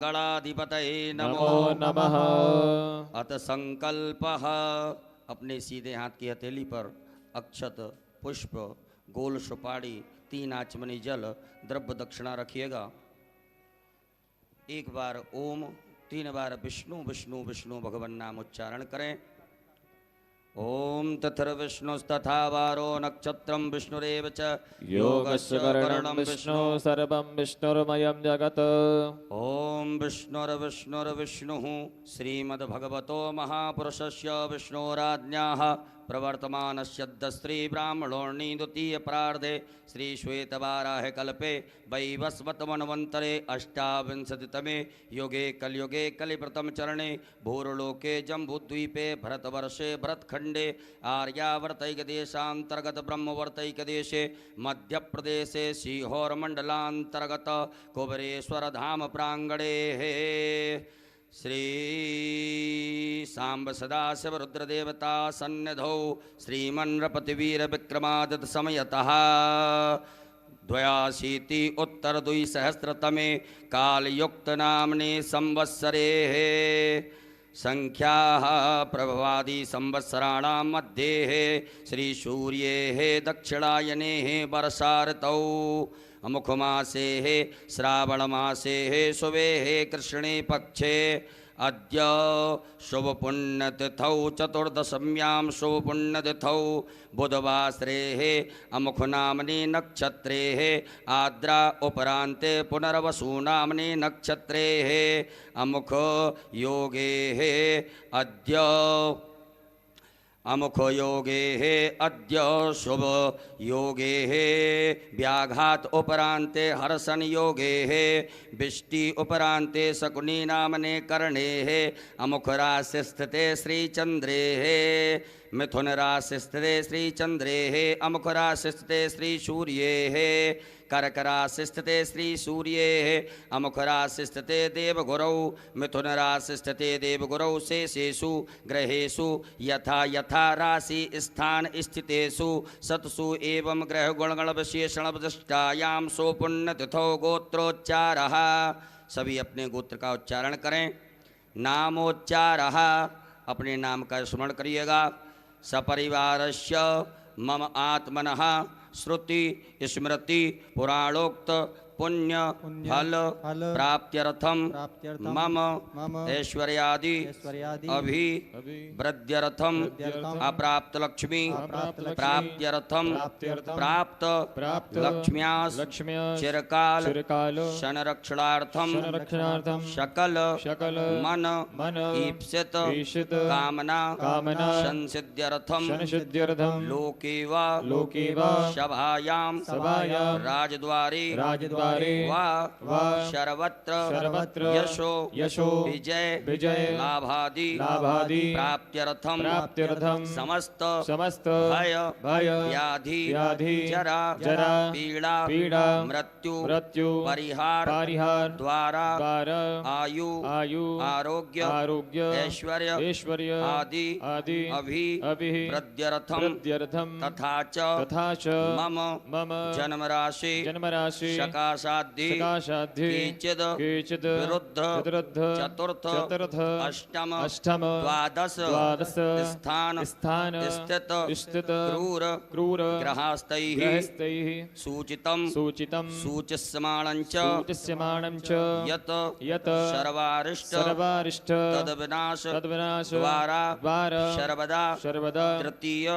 गणाधिपतये नमो नमः। अत संकल्पः। अपने सीधे हाथ की हथेली पर अक्षत, पुष्प, गोल सुपारी, 3 आचमनी जल, द्रव्य दक्षिणा रखिएगा। एक बार ओम, 3 बार विष्णु विष्णु विष्णु भगवान नाम उच्चारण करें। ओम तथर्विष्णुस्तथा वारो नक्षत्रं विष्णुरेव च योगस्य करणं विष्णु सर्वं विष्णुर्मयं जगत्। ओम विष्णुर्विष्णुर्विष्णुः श्रीमद्भगवतो महापुरुषस्य विष्णोराज्ञाः प्रवर्तमानस्य श्री ब्राह्मणोर्णि द्वितीय प्रार्धे श्री श्वेतवाराह कल्पे वैवस्वत मन्वन्तरे अष्टाविंशतितमे युगे कलियुगे कलिव्रतम चरणे भूर्लोके जम्बूद्वीपे भरतवर्षे भरतखंडे आर्यावर्तैकदेशान्तर्गत ब्रह्मवर्तैकदेशे मध्यप्रदेशे सीहोरमण्डलान्तर्गत कुबरेश्वर धाम प्रांगणे श्री सांब सदाशिव रुद्रदेवता सन्निधौ श्रीमन्नृपतिवीर विक्रमादित्य समयतः 82 उत्तर 2सहस्रतमे कालयुक्त नामने संवत्सरे संख्याः प्रभवादि संवत्सराणां मध्ये श्री सूर्ये दक्षिणायने वर्षा ऋतौ अमुखमासे श्रावणमासे शुभे कृष्णे पक्षे अद्य शुभपुण्यतिथौ चतुर्दश्यां शुभपुण्यतिथौ बुधवासरे अमुखनाम्नि नक्षत्रे आद्रा उपरान्ते पुनर्वसु नाम्नि नक्षत्रे अमुख योगे अद्य अमुख योगे अद्य शुभ योगे व्याघात उपरान्ते हर्षण योगे बिष्टि उपरान्ते शकुनी नामने कर्णे अमुख राशि स्थिते श्रीचन्द्रे मिथुन राशि स्थिते श्रीचन्द्रे अमुख राशि स्थिते श्री सूर्ये कर्क राशि स्थिते श्री सूर्ये अमुख राशि स्थिते देवगुरौ मिथुन राशि स्थिते देवगुरौ शेषेषु ग्रहेषु यथा यथा राशि स्थान स्थितेषु सत्सु एवं ग्रह गुणगण विशेषण विशिष्टायां सुपुण्यतिथौ गोत्रोच्चारः। सभी अपने गोत्र का उच्चारण करें। नामोच्चारः, अपने नाम का स्मरण करिएगा। सपरिवारस्य मम आत्मनः श्रुति स्मृति पुराणोक्त पुण्य फल प्राप्त्यर्थम मम ऐश्वर्यादि अभि वृद्ध्यर्थम अप्राप्त लक्ष्मी प्राप्त्यर्थम प्राप्त लक्ष्म्यास चिरकाल शनरक्षणार्थम शकल मन ईप्सित कामना संसिद्ध्यर्थम लोके वा सभायां राजद्वारे वा सर्वत्र यशो विजय लाभादि प्राप्त्यर्थम समस्त भय व्याधि जरा पीड़ा मृत्यु परिहार द्वारा आयु आरोग्य ऐश्वर्य आदि अभि वृद्ध्यर्थम तथा च मम जन्म राशि सकाशाद्धि केचिद विरुद्ध चतुर्थ अष्टम द्वादश स्थान स्थित क्रूर ग्रहास्तैः सूचितं सूचिस्यमाणं च यत् सर्वारिष्ट तद्विनाश द्वारा सर्वदा तृतीय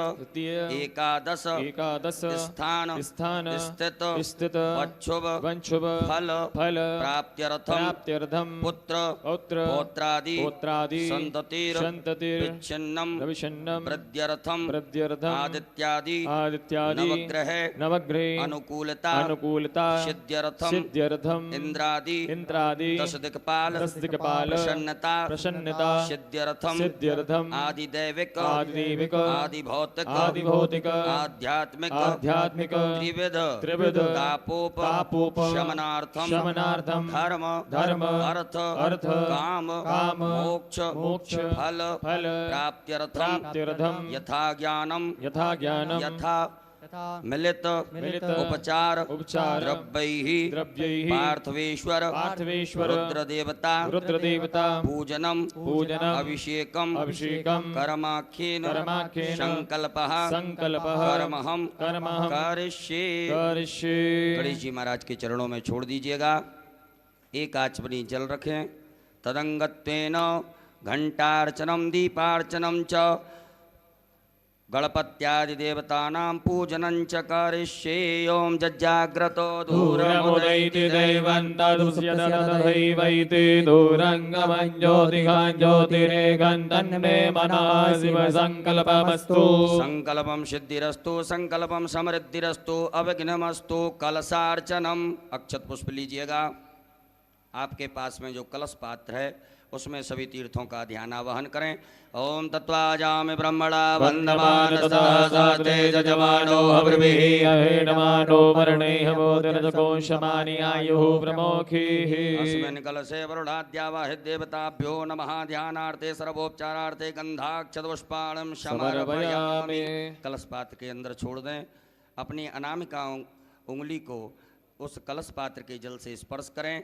एकादश स्थान स्थित वंशुभ फल प्राप्त्यर्थम पुत्र पौत्रादि संततिर् विच्छिन्नं वृद्ध्यर्थम आदित्यादि नवग्रह अनुकूलता सिद्ध्यर्थम इंद्रादि दशदिक्पाल प्रसन्नता सिद्ध्यर्थम आदिदैविक आदिभौतिक आध्यात्मिक त्रिविध तापोप शमनार्थम धर्म अर्थ काम मोक्ष फल प्राप्त्यर्थम यथा ज्ञानम यथा तथा मिलित मिलित उपचार उपचार द्रव्यैः द्रव्यैः पार्थवेश्वर पार्थवेश्वर रुद्रदेवता रुद्रदेवता पूजनम पूजनम् अभिषेकम अभिषेकं कर्माख्येन कर्माख्येन संकल्पः संकल्पः कर्महम कर्महं करिष्ये। करिष्ये। गणेश जी महाराज के चरणों में छोड़ दीजिएगा। एक आचमनी जल रखें। तदंगत्वेन घंटार्चनम दीपार्चनम च गणपत्यादि देवतानां पूजनं च करिष्ये। ओम जज्जाग्रतो दूरमुदैति दैवं तदुष्यतथैवैति दूरङ्गमं ज्योतिघं ज्योतिरेकं तन्मे मनः शिवसङ्कल्पमस्तु। संकल्पम सिद्धिरस्तु संकल्पम समृद्धिरस्तु अविघ्नमस्तु। कलशार्चनम अक्षत पुष्प लीजिएगा। आपके पास में जो कलश पात्र है उसमें सभी तीर्थों का ध्यान आवाहन करें। ओम तत्वाजामि ब्रह्मणा वन्दमान सहसा तेज जमानो हविर्भिः अहेणमानो वर्णैः बोधिरजकोशमानि आयुः प्रमोखीः। अस्मिन् कलशे वरुणाद्यावाहि देवताभ्यो नमः। ध्यानार्थे सर्वोपचारार्थे गंधाक्षतपुष्पाणं समर्पयामि। कलश पात्र के अंदर छोड़ दें। अपनी अनामिका उंगली को उस कलश पात्र के जल से स्पर्श करें।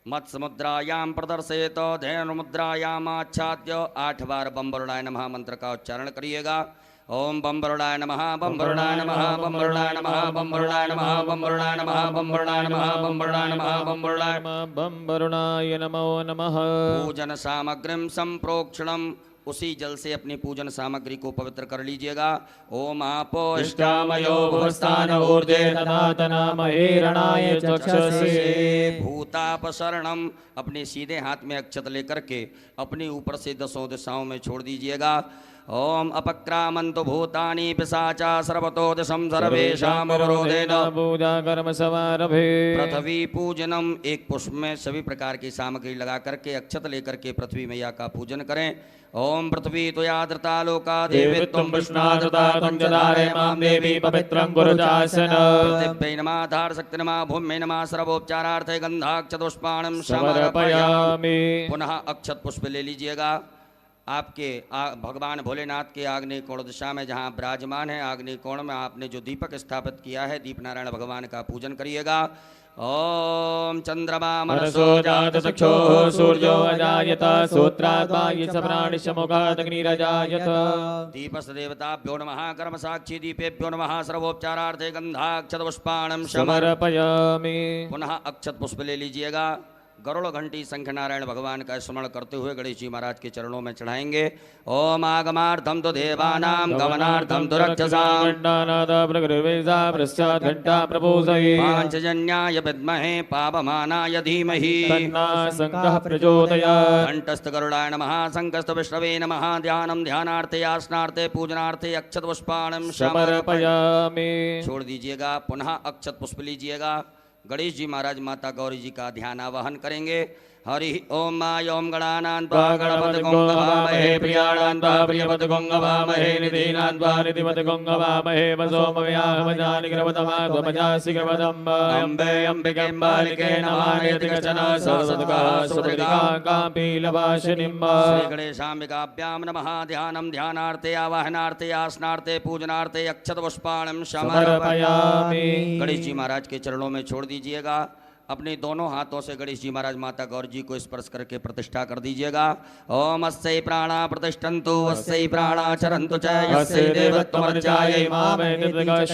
मत्स्य मुद्रायाम प्रदर्शयेत धैर्य मुद्रायाम आच्छाद्य 8 बार बम वरुणाय नमः मंत्र का उच्चारण करिएगा। ओम बम वरुणाय नमः बम वरुणाय नमः बम वरुणाय नमः बम वरुणाय नमः बम वरुणाय नमः बम वरुणाय नमः बम वरुणाय नमः बम वरुणाय बम वरुणाय नमो नमः। पूजन सामग्रीम संप्रोक्षणम उसी जल से अपनी पूजन सामग्री को पवित्र कर लीजिएगा। ओम आपो इष्टामयो भुवस्थान ऊर्जे तनातनामहे रणाय चक्षुषे। भूतापसरणम अपने सीधे हाथ में अक्षत लेकर के अपने ऊपर से 10 दिशाओं में छोड़ दीजिएगा। ओम अपक्रामन्तु भूतानि पिशाचा सर्वतो दिशं सर्वेषां अवरोधेन पूजा कर्म समारभे। पृथ्वी पूजनम एक पुष्प में सभी प्रकार की सामग्री लगा करके अक्षत लेकर के पृथ्वी मैया का पूजन करें। ओम पृथ्वी त्वयादृता लोका देवी त्वं विष्णादृता त्वं जदारे मां देवी पवित्रं गुरुजासन। पृथिव्यै नमः धार शक्ति नमः भूम्यै नमः सर्वोपचारार्थे गंधाक्षतपुष्पाणं समर्पयामि। पुनः अक्षत पुष्प ले लीजिएगा। आपके भगवान भोलेनाथ के आग्नेय कोण दिशा में जहाँ विराजमान है आग्नेय कोण में आपने जो दीपक स्थापित किया है दीप नारायण भगवान का पूजन करिएगा। ओम चंद्रमा मनसो जात चक्षुः सूर्यो अजायत सूत्रात् वायुसप्राणिशमुखात् अग्निरजायत। दीपस्य देवताभ्यो नमः कर्म साक्षी दीपेभ्यो नमः सर्वोपचारार्थे गंधाक्षतपुष्पाणं समर्पयामि। पुनः अक्षत पुष्प ले लीजिएगा। गरुड़ घंटी संख्य नारायण भगवान का स्मरण करते हुए गणेश जी महाराज के चरणों में चढ़ाएंगे। ओम आगमार्थम तो देवानां गमनार्थम तो रक्षसां पांचजन्याय विद्महे पावमानाय धीमहि संघः प्रचोदयात्। कंठस्थ गरुडाय नमः संकस्त विष्णवे नमः। ध्यानम ध्यानार्थे आसनार्थे पूजनार्थे अक्षत पुष्पाणं समर्पयामि। छोड़ दीजिएगा। पुनः अक्षत पुष्प लीजिएगा। गणेश जी महाराज माता गौरी जी का ध्यान आवाहन करेंगे। हरि ओम माय ओम गणानां त्वा गणपति गंगवामहे प्रियाणां त्वा प्रियपति गंगवामहे निधीनां त्वा निधिपति गंगवामहे वसोमव्याहमजानि ग्रवतमात्मजासि ग्रवतम् अम्बे अम्बिके बालिके नमानेति कचन सरस्वतः सुप्रतिकाकापीलवासिनीं। श्री गणेशाम्बिकाभ्यां नमः। ध्यानं ध्यानार्थे आवाहनार्थे आसनार्थे पूजनार्थे अक्षत पुष्पाणं समर्पयामि। गणेश जी महाराज के चरणों में छोड़ दीजिएगा। अपने दोनों हाथों से गणेश जी महाराज माता गौरी जी को स्पर्श करके प्रतिष्ठा कर दीजिएगा। ओम अस्यै प्राणा प्रतिष्ठन्तु अस्यै प्राणा चरन्तु च यस्यै देवत्वमर्चायै मामे निर्विघ्नं।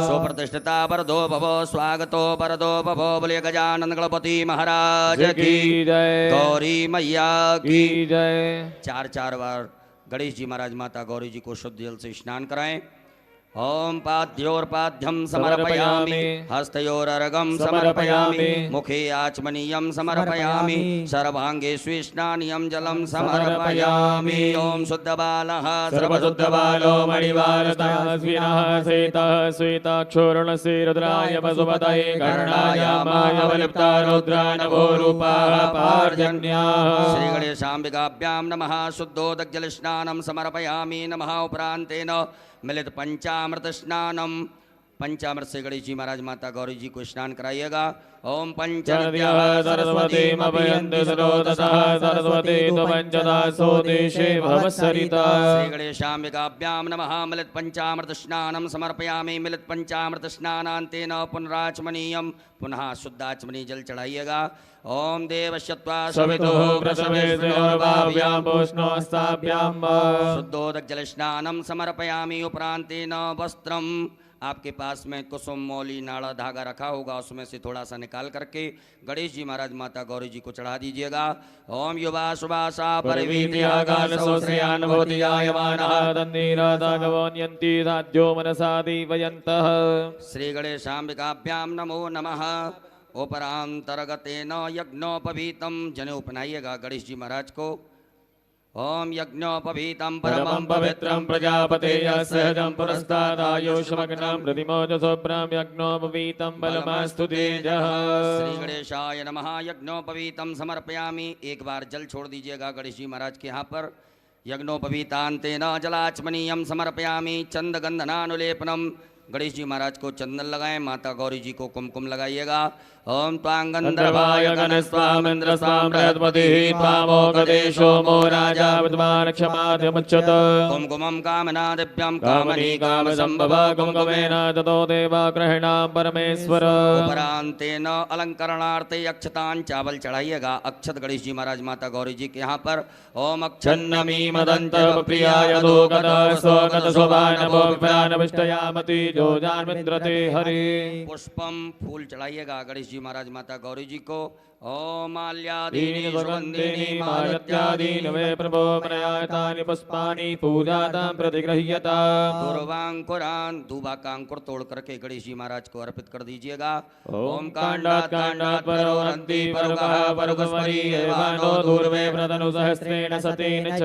सुप्रतिष्ठिता वरदो भव स्वागतो वरदो भव। बोलिए गजानन गणपति महाराज की जय। गौरी मैया की जय। 4 बार गणेश जी महाराज माता गौरी जी को शुद्ध जल से स्नान कराएं। ओम पाद्योर्पाद्यं समर्पयामि हस्तयोरर्घं समर्पयामि मुखे आचमनीयं समर्पयामि सर्वांगे स्विष्णानियं जलं समर्पयामि। ओम शुद्धबालः सर्वशुद्धबालो मणिवारतः स्विनः सेतः श्वेताक्षोरणस्य रुद्राय वसुपतये कर्णाय मायवलिप्ता रुद्रानभो रूपाः पार्जन्याः। श्री गणेशाम्बिकाभ्यां नमः। शुद्धोदकजलस्नानं समर्पयामि। नमः उपरान्तेन मिलित पंचामृत स्नानम पंचामृत से गणेश जी महाराज माता गौरी जी को स्नान कराइएगा। ओम चरद्यः सरस्वतीमभयन्ति सरोदसः सरस्वती तु पञ्चदासो देशे भवत्सरिता। श्री गणेशाम्बिकाभ्यां नमः। मिलित पंचामृत स्नानं समर्पयामि। मिलित पंचामृत स्नानान्तेन पुनराचमनीयं पुनः शुद्धाचमनी जल चढ़ाइएगा। ओम देवश्यत्वा सवितुः प्रसवेस्योर्भाव्यां पूष्णोस्ताभ्यां शुद्धोदक जल स्नानं समर्पयामि। उपरांतेन वस्त्रम, आपके पास में कुसुम मौली नाड़ा धागा रखा होगा, उसमें से थोड़ा सा निकाल करके गणेश जी महाराज माता गौरी जी को चढ़ा दीजिएगा। ओम युवा सुभाषा परिवीर्यागानसोश्रियान्वोतियायमानः श्री गणेशाम्बिकाभ्यां नमो नमः। उपरांतर्गतेन यज्ञोपवीतम जनेऊ पहनाइएगा गणेश जी महाराज को। ओम यज्ञोपवीतं परमं पवित्रं प्रजापतेय सहजं पुरस्तादायुष्मग्नं प्रतिमोजसोभ्रां यज्ञोपवीतं बलमास्तु तेजः। श्री गणेशाय नमः। यज्ञोपवीतं समर्पयामि। एक बार जल छोड़ दीजिएगा गणेश जी महाराज के यहाँ पर। यज्ञोपवीतान्तेन जलाचमनीयं समर्पयामि। चंदगंधनानुलेपनम, गणेश जी महाराज को चंदन लगाएं। माता गौरी जी को कुमकुम लगाइएगा। ओम त्वांगंधर्वाय गणस्वामिन्द्र स्वाम बृहस्पतिः त्वामोगदेशो मो राजा विद्वान् क्षमाद्यमुच्यत। कुमकुमं कामना दिव्यं कामनी काम संभव कुमकुमेन ततो देवा ग्रहणां परमेश्वर। उपरांतेन अलंकरणार्थे अक्षतान चावल चढ़ाइएगा। अक्षत गणेश जी महाराज माता गौरी जी के यहाँ पर। ओम छन्नमी मदंत प्रियाय दोगत स्वगत शोभानवो विप्रानविष्टयामति जो जानमिन्द्रते हरि। पुष्पम, फूल चढ़ाइएगा गणेश जी महाराज माता गौरी जी को। ओम माल्यादीनि सुगंधिनि मालत्यादीनि वे प्रभो मनयातानि पुष्पाणि पूजातां प्रतिगृह्यता। दूर्वांकुरान, दूबा का अंकुर तोड़ करके गणेश जी महाराज को अर्पित कर दीजिएगा। ओम कांडात् कांडात् परोरन्ति परुकः परुकस्मरी एवानो दूर्वे प्रतनु सहस्रेण सतेन च।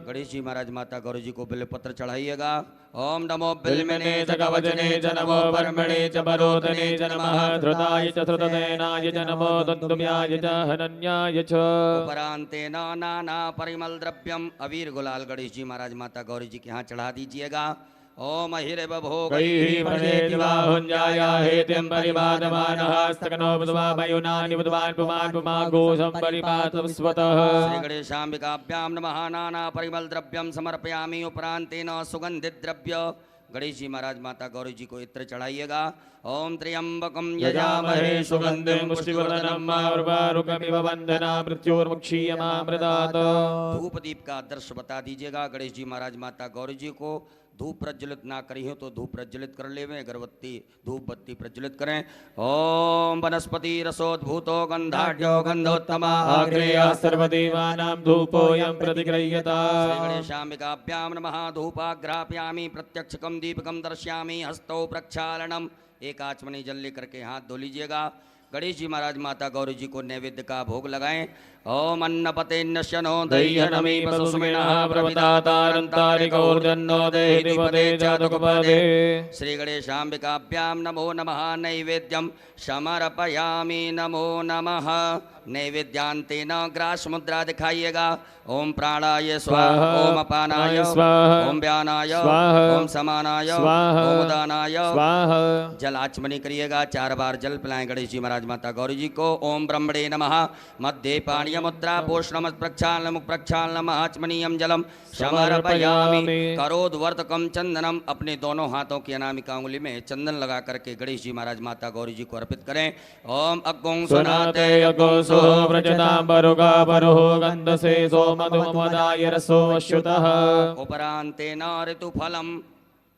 गणेश जी महाराज माता गौरी जी को बिल्वपत्र चढ़ाइएगा। ओम नमो बिल्वने च कवचने च नमो वर्मणे च परोधने च नमः धृताय च धृतदेनाय च नमो दन्तुम्याय च हनन्याय च। उपरांतेन नाना परिमल द्रव्यम, अबीर गुलाल गणेश जी महाराज माता गौरी जी के यहाँ चढ़ा दीजिएगा। ओम हिरव भोग कैः प्रणेति बाहुञ्जाया हेतिं परिपादमानः स्तकनो बुद्ध्वा मयुनानि बुद्ध्वान् पुमान् पुमाघोषं परिपातस्वतः। श्री गणेशाम्बिकाभ्यां नमः। नाना परिमल द्रव्यम समर्पयामि। उपरांतेन सुगंधित द्रव्य गणेश जी महाराज माता गौरी जी को इत्र चढ़ाइएगा। ओम त्र्यंबकम यजामहे सुगन्धिं पुष्टिवर्धनं उर्वारुकमिव वन्दना मृत्योर्मुक्षीयमामृतात्। धूप दीप का दृश्य बता दीजिएगा। गणेश जी महाराज माता गौरी जी को धूप प्रज्वलित ना करी हो तो धूप प्रज्वलित कर ले, अगरबत्ती धूप बत्ती प्रज्वलित करें। ओम वनस्पति रसोद्भूतो गंधाढ्यो गंधोत्तमा आग्रेयः सर्वदेवानां धूपोऽयं प्रतिगृह्यता। श्री गणेशाम्बिकाभ्यां नमः। धूपाग्रापयामि। प्रत्यक्षकम दीपकम दर्शयामि। हस्तौ प्रक्षालनम, एक आचमनी जल लेकर के हाथ धो लीजिएगा। गणेश जी महाराज माता गौरी जी को नैवेद्य का भोग लगाएं। ओम अन्नपतेन्यशनो दह्यनमी पशुमिनः प्रवतातारन्तारिकौर्जन्नो देहि पदे जातकपदे। श्री गणेशाम्बिकाभ्यां नमो नमः। नैवेद्यम समर्पयामि। नमो नमः। नैवेद्यांतेन ग्रास मुद्रा दिखाइएगा। ओम प्राणाय स्वाहा, ओम अपानाय स्वाहा, ओम व्यानाय स्वाहा, ओम समानाय स्वाहा, ओम उदानाय स्वाहा। जल आचमनी करिएगा। 4 बार जल पिलाएं गणेश जी महाराज माता गौरी जी को। ओम ब्रह्मणे नमः। मध्य पाणीय मुद्रा पोषणम प्रक्षालनम प्रक्षालनम आचमनीयम जलम समर्पयामि। करोद्वर्तकम चंदनम, अपने दोनों हाथों की अनामिका उंगली में चंदन लगा करके गणेश जी महाराज माता गौरी जी को अर्पित करें। ओम अग्गों सुनाते यज्ञोऽसो व्रजतां परुगा परुः गन्धसे सोमधुमदाय रसो अश्युतः। उपरांतेन ऋतुफलम,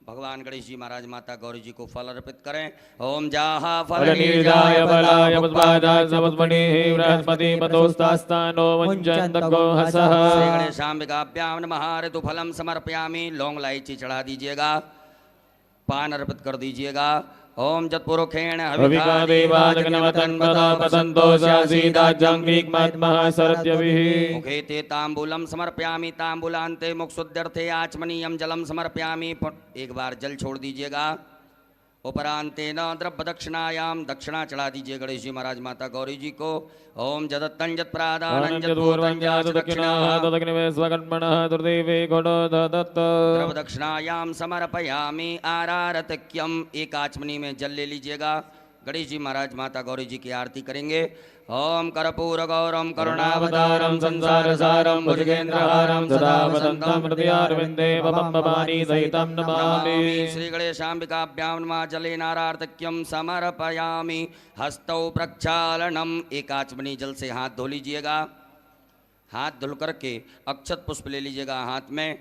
भगवान गणेश जी महाराज माता गौरी जी को फल अर्पित करें। ओम जाहा फलनीजाय बलाय पुष्पादाय समस्मणिः बृहस्पति पतोस्तास्तानो मुञ्चन्तको हसः। श्री गणेशाम्बिकाभ्यां नमः। ऋतुफलम समर्पयामि। लौंग इलायची चढ़ा दीजिएगा। पान अर्पित कर दीजिएगा। ओम जत्पुरुखेण हविका देवाजगनवतन्वता पतन्तो शासीदाजंग्रीक्मत्मः सरत्यभिः। मुखे ते तांबूलम समर्पयामि। तांबूलान्ते मुखशुद्ध्यर्थे आचमनीयम जलम समर्पयामि। एक बार जल छोड़ दीजिएगा। उपरांतेन द्रव्य दक्षिणायाम दक्षिणा चढ़ा दीजिए गणेश जी महाराज माता गौरी जी को। ओम जदत्तं जत्प्रादानं जत्पूर्वं दक्षिणाः तदग्निवे स्वकर्मणः दुर्देवे घोडो दत्त द्रव्य दक्षिणायाम समर्पयामि आरारतक्यम। एक आचमनी में जल ले लीजिएगा। गणेश जी महाराज माता गौरी जी की आरती करेंगे। ओम कर्पूर गौरम करुणावतारम संसार सारम भुजगेन्द्रहारम सदा वसंतम हृदयारविंदे भवानी सहितं नमामि। श्री गणेशाम्बिकाभ्यां नमः। जलेनारार्तक्यं समर्पयामि हस्तौ प्रक्षालनम। एक आचमनी जल से हाथ धो लीजिएगा। हाथ धुल करके अक्षत पुष्प ले लीजिएगा हाथ में।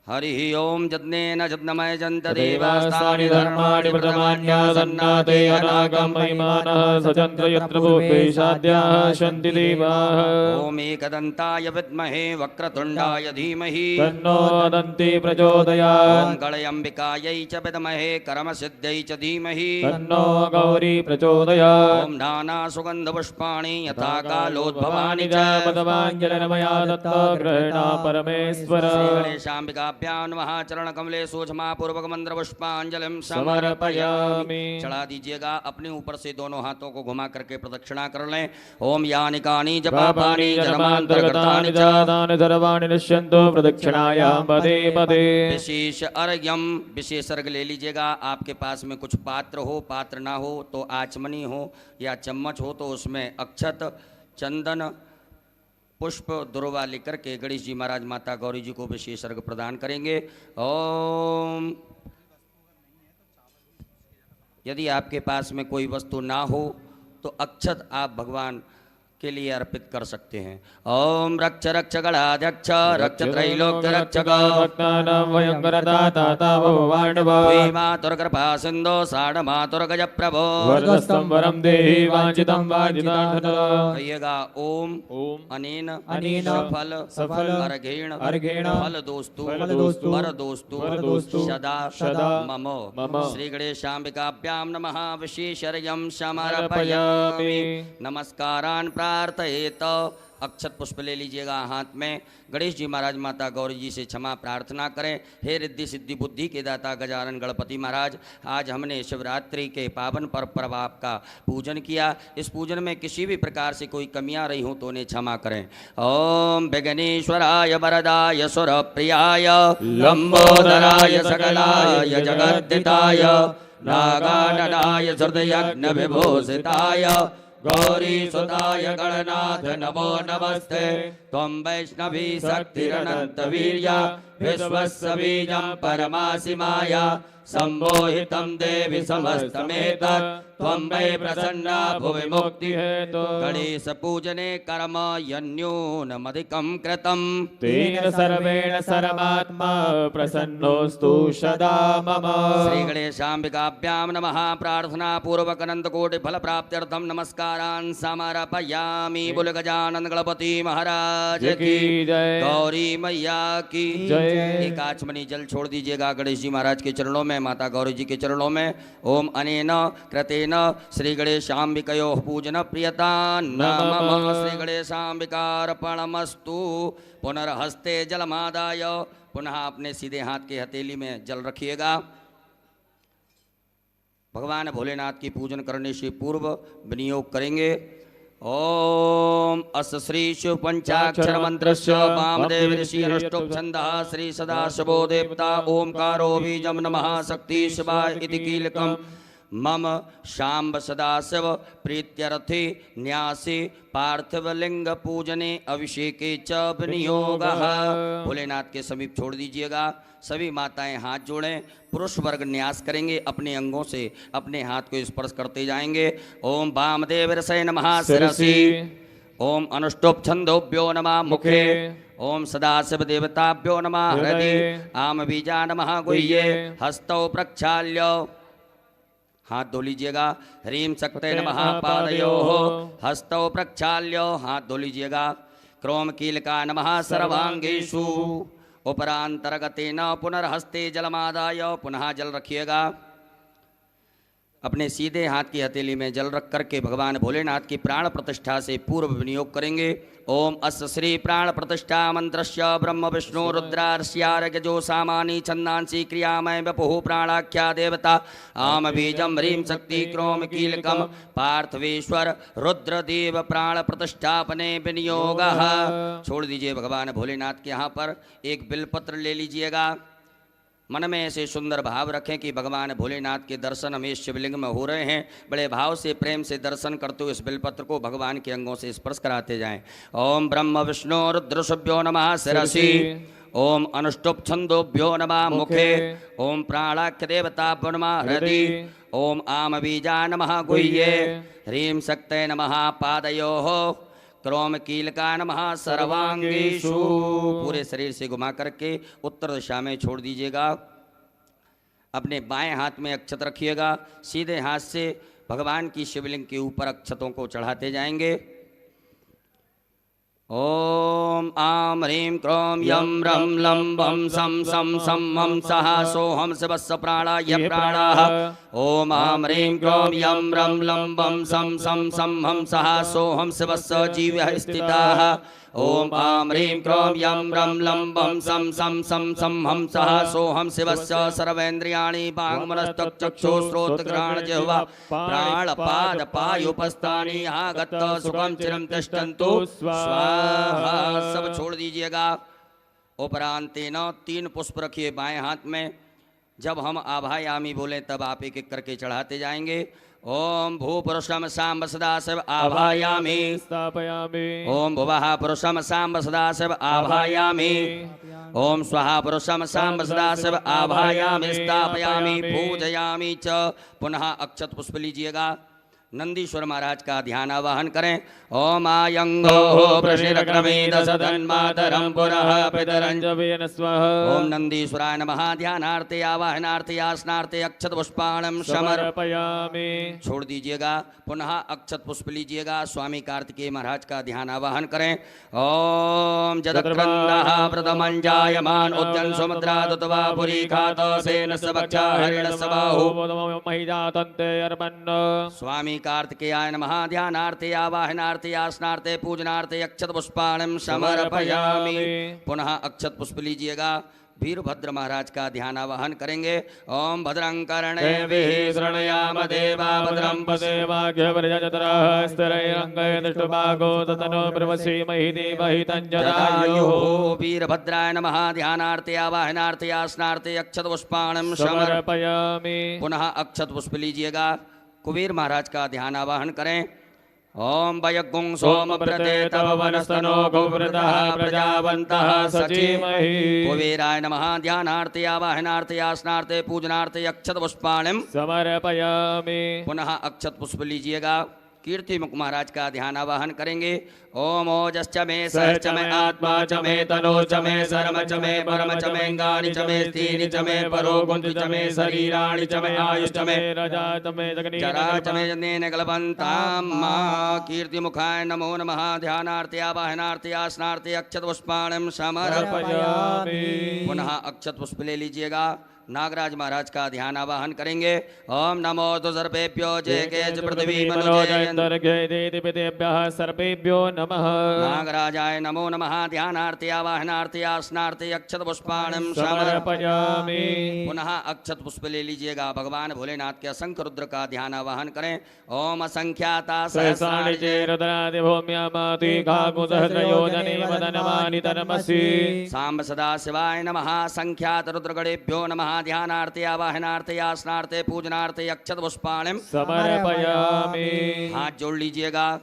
हरि ओम जज्ञेन जज्ञमय जंत देवास्तानि धर्माणि प्रथमान्यासन्नाते अनागम महिमानः सचन्द्र यत्र भूपेशाद्याः सन्ति देवाः। ओम एकदन्ताय विद्महे वक्रतुण्डाय धीमहि तन्नो दन्ति प्रचोदयात्। ओम गणयम्बिकायै च विद्महे कर्मसिद्ध्यै च धीमहि तन्नो गौरी प्रचोदयात्। ओम नाना सुगन्धपुष्पाणि यथा कालोद्भवानि च पदवाञ्जलिर्मया दत्ता ग्रहणा परमेश्वर। गणेशाम्बिकाभ्यां नमः। चरण कमले सोझमा पूर्वक मंत्र पुष्पांजलिं समर्पयामि। चढ़ा दीजिएगा। अपने ऊपर से दोनों हाथों को घुमा करके प्रदक्षिणा कर लें। ओम यानि कानि जपापानि जन्मान्तर्गतानि च तानि सर्वाणि नश्यन्तु प्रदक्षिणायां पदे पदे। विशेष अर्घ्यम। विशेष अर्घ ले लीजिएगा। आपके पास में कुछ पात्र हो, पात्र ना हो तो आचमनी हो या चम्मच हो तो उसमें अक्षत चंदन पुष्प दुर्वा लेकर के गणेश जी महाराज माता गौरी जी को विशेष अर्घ प्रदान करेंगे। ओम। यदि आपके पास में कोई वस्तु ना हो तो अक्षत आप भगवान के लिए अर्पित कर सकते हैं। ओम रक्ष रक्ष गणाध्यक्ष रक्ष त्रैलोक्य रक्षक भक्तानां भयंकरदाता भगवान् मातुर कृपा सिंधो साढ़ मातुर गज प्रभो वरदस्तं वरं देहि वांछितं वांछितार्थं। कहिएगा ओम ओम अनेन अनेन सफल अर्घेण फल दोस्तु फलदोस्तु वरदोस्तु सदा सदा मम मम। श्री गणेशाम्बिकाभ्यां नमः। विशेषर्घ्यं समर्पयामि। नमस्कारान् प्रार्थयेत। अक्षत पुष्प ले लीजिएगा हाथ में। गणेश जी महाराज माता गौरी जी से क्षमा प्रार्थना करें। हे रिद्धि सिद्धि बुद्धि के दाता गजानन गणपति महाराज, आज हमने शिवरात्रि के पावन पर्व आपका पूजन किया। इस पूजन में किसी भी प्रकार से कोई कमियां रही हो तो उन्हें क्षमा करें। ओम विघ्नेश्वराय वरदाय सुरप्रियाय लंबोदराय सकलाय जगद्दिताय नागाननाय हृदयज्ञ विभूषिताय गौरी सुताय गणनाथ नमो नमस्ते। त्वं वैष्णवी शक्तिरनंत वीर्या विश्वस्य बीजं परमासि माया सम्मोहितं देवि समस्तमेतत् त्वं वै प्रसन्ना भुवि मुक्ति हेतु। गणेश पूजने कर्म यन्यूनमधिकं कृतं तेन सर्वेण सर्वात्मा प्रसन्नोऽस्तु सदा मम। श्री गणेशाम्बिकाभ्यां नमः। प्रार्थना पूर्वक अनंत कोटि फल प्राप्त्यर्थं नमस्कारान् समर्पयामि। बोल गजानन गणपति महाराज की जय। गौरी मैया की जय। एक आचमनी जल छोड़ दीजिएगा गणेश जी महाराज के चरणों में, माता गौरी जी के चरणों में। ओम अनेन कृतेन श्री गणेशाम्बिकयोः पूजन प्रियता नमः। श्री गणेशाम्बिकार्पणमस्तु। पुनर्हस्ते जलमादाय। पुनः अपने सीधे हाथ के हथेली में जल रखिएगा। भगवान भोलेनाथ की पूजन करने से पूर्व विनियोग करेंगे। ओम अस श्री शिव पंचाक्षर मंत्रस्य वामदेव ऋषि अष्टोक छंदः श्री सदाशिवो देवता ओंकारो बीजं नमः शक्ति शिवाय इति कीलकम् मम शाम्ब सदाशिव प्रीत्यर्थे न्यासे पार्थिवलिंग पूजने अभिषेके च विनियोगः। भोलेनाथ के समीप छोड़ दीजिएगा। सभी माताएं हाथ जोड़ें। पुरुष वर्ग न्यास करेंगे। अपने अंगों से अपने हाथ को स्पर्श करते जाएंगे। ओम वामदेव ऋषये नमः शिरसि। ओम अनुष्टुप छंदोभ्यो नमः मुखे। ओम सदाशिव देवताभ्यो नमः हृदि। आम बीजा नमः गुह्ये। हस्तौ प्रक्षाल्य हाथ धो लीजिएगा। ह्रीं शक्ते नमः पादयोः। हस्तौ प्रक्षाल्य हाथ धो लीजिएगा। क्रोम कीलका नमः सर्वांगेषु। उपरांतर्गतेन पुनर्हस्ते जलमादाय पुनः जल रखिएगा। अपने सीधे हाथ की हथेली में जल रख करके भगवान भोलेनाथ की प्राण प्रतिष्ठा से पूर्व विनियोग करेंगे। ओम अस्य श्री प्राण प्रतिष्ठा मंत्रस्य ब्रह्म विष्णु रुद्रार्ष्यारगजो सामानी छंदांसी क्रियामय वपुः प्राणाख्या देवता आम बीजम ह्रीं शक्ति क्रोम कीलकम पार्थवेश्वर रुद्रदेव प्राण प्रतिष्ठापने विनियोगः। छोड़ दीजिए भगवान भोलेनाथ के यहाँ पर एक बिलपत्र ले लीजिएगा। मन में ऐसे सुंदर भाव रखें कि भगवान भोलेनाथ के दर्शन हमें शिवलिंग में हो रहे हैं। बड़े भाव से प्रेम से दर्शन करते हुए इस बिलपत्र को भगवान के अंगों से स्पर्श कराते जाएं। ओम ब्रह्म विष्णु रुद्रशुभ्यो नमः शिरसि। ओम अनुष्टुप छंदोभ्यो नमः मुखे। ओम प्राणाख्य देवताभ्यो नमः हृदि। ओम आम बीजा नमः गुह्ये। ह्रीं शक्तये नमः पादयोः। क्रोम कीलका नमः सर्वांगीषु। पूरे शरीर से घुमा करके उत्तर दिशा में छोड़ दीजिएगा। अपने बाएं हाथ में अक्षत रखिएगा। सीधे हाथ से भगवान की शिवलिंग के ऊपर अक्षतों को चढ़ाते जाएंगे। ओम आम ह्रीं क्रोम यम रम लम बम सम सम सम हम सहा सोहम शिवस्य प्राणाय प्राणाः। ओम आम ह्रीं क्रोम यम रम लम बम सम सम सम हम सहा सोहम शिवस्य जीवः स्थिताः। ओम आम ह्रीं क्रोम यम रम लम बम सम सम सम सम हम सहा सोहम शिवस्य सर्वेन्द्रियाणि वाङ्मनस्तचक्षु श्रोत्रघ्राण जिह्वा प्राण पाद पायुपस्थानि आगत सुखम चिरं तिष्ठन्तु स्वाहा। सब छोड़ दीजिएगा। उपरांतेन 3 पुष्प रखिए बाएं हाथ में। जब हम आभायामी बोले तब आप एक एक करके चढ़ाते जाएंगे। ओम भूपुरुषम सांब सदाशिव आभायामि स्थापयामि। ओम भुवः पुरुषम सांब सदाशिव आभायामि। ओम स्वहा पुरुषम सांब सदाशिव आभायामि स्थापयामि पूजयामि च। पुनः अक्षत पुष्प लीजिएगा। नंदीश्वर महाराज का ध्यान आवाहन करें। ओम आयंगो प्रशिरक्रमेद सदन्मातरं पुरः पितरं च वेन स्वः। ओम नंदीश्वराय नमः। ध्यानार्थे आवाहनार्थे आसनार्थे अक्षत पुष्पाणं समर्पयामि। छोड़ दीजिएगा। पुनः अक्षत पुष्प लीजिएगा। स्वामी कार्तिकेय महाराज का ध्यान आवाहन करें। ओम जदक्रन्दः प्रथमं जायमान उद्यन सुमुद्रादुतवा पुरी खातो सेन सबक्षा हरिण सबाहु महिजातन्ते अर्पन्न। स्वामी कार्तिकेयाय नमः। ध्यानार्थे आवाहनार्थे आसनार्थे पूजनार्थे अक्षत पुष्पाणं समर्पयामि। पुनः अक्षत पुष्प लीजिएगा। वीरभद्र महाराज का ध्यान आवाहन करेंगे। ओम भद्रं कर्णेभिः शृणुयाम देवा भद्रं पश्येमाख्यवर्यजतरः स्थिरैरङ्गैः दृष्टभागो ततनो ब्रह्मश्रीमहि देवहि तञ्जदायुः। वीरभद्राय नमः। ध्यानार्थे आवाहनार्थे आसनार्थे अक्षत पुष्पाणं समर्पयामि। पुनः अक्षत पुष्प लीजिएगा। कुबेर महाराज का ध्यान आवाहन करें। ओम वयगुं सोम प्रते तव वनस्तनो गोवृतः प्रजावन्तः सचीमहि। कुबेराय नमः। ध्यानार्थे आवाहनार्थे आसनार्थे पूजनार्थे अक्षत पुष्पाणं समर्पयामि। पुनः अक्षत पुष्प लीजिएगा। कीर्ति मुख महाराज का ध्यान आवाहन करेंगे। ओम ओजश्च मे सहच मे आत्मा च मे तनो च मे शर्म च मे परम च मे अंगानि च मे स्थीनि च मे परो गुंतु च मे शरीराणि च मे आयुष च मे रजा च मे जगनी जरा च मे जनेन कल्पन्ताम् मा। कीर्ति मुखाय नमो नमः। ध्यानार्थे आवाहनार्थे आसनार्थे अक्षत पुष्पाणं समर्पयामि। पुनः अक्षत पुष्प ले लीजिएगा। नागराज महाराज का ध्यान आवाहन करेंगे। ओम नमो तो सर्वेभ्यो जय केच पृथ्वी मनोजयेभ्यः सर्वेभ्यो नमः। नागराजाय नमो नमः। ध्यानार्थे आवाहनार्थे आसनार्थे अक्षत पुष्पाणं समर्पयामि। पुनः अक्षत पुष्प ले लीजिएगा। भगवान भोलेनाथ के असंख्य रुद्र का ध्यान आवाहन करें। ओम असंख्याता सहस्राणि चेरुद्रादि भूम्यामाति काकुसहस्रयोजने वदनमानि तनमसि। सांब सदा शिवाय नमः। संख्यात रुद्रगणेभ्यो नमः। ध्यानार्थे आवाहनार्थे आसनार्थे पूजनार्थे अक्षत पुष्पाणं समर्पयामि। हाथ जोड़ लीजिएगा।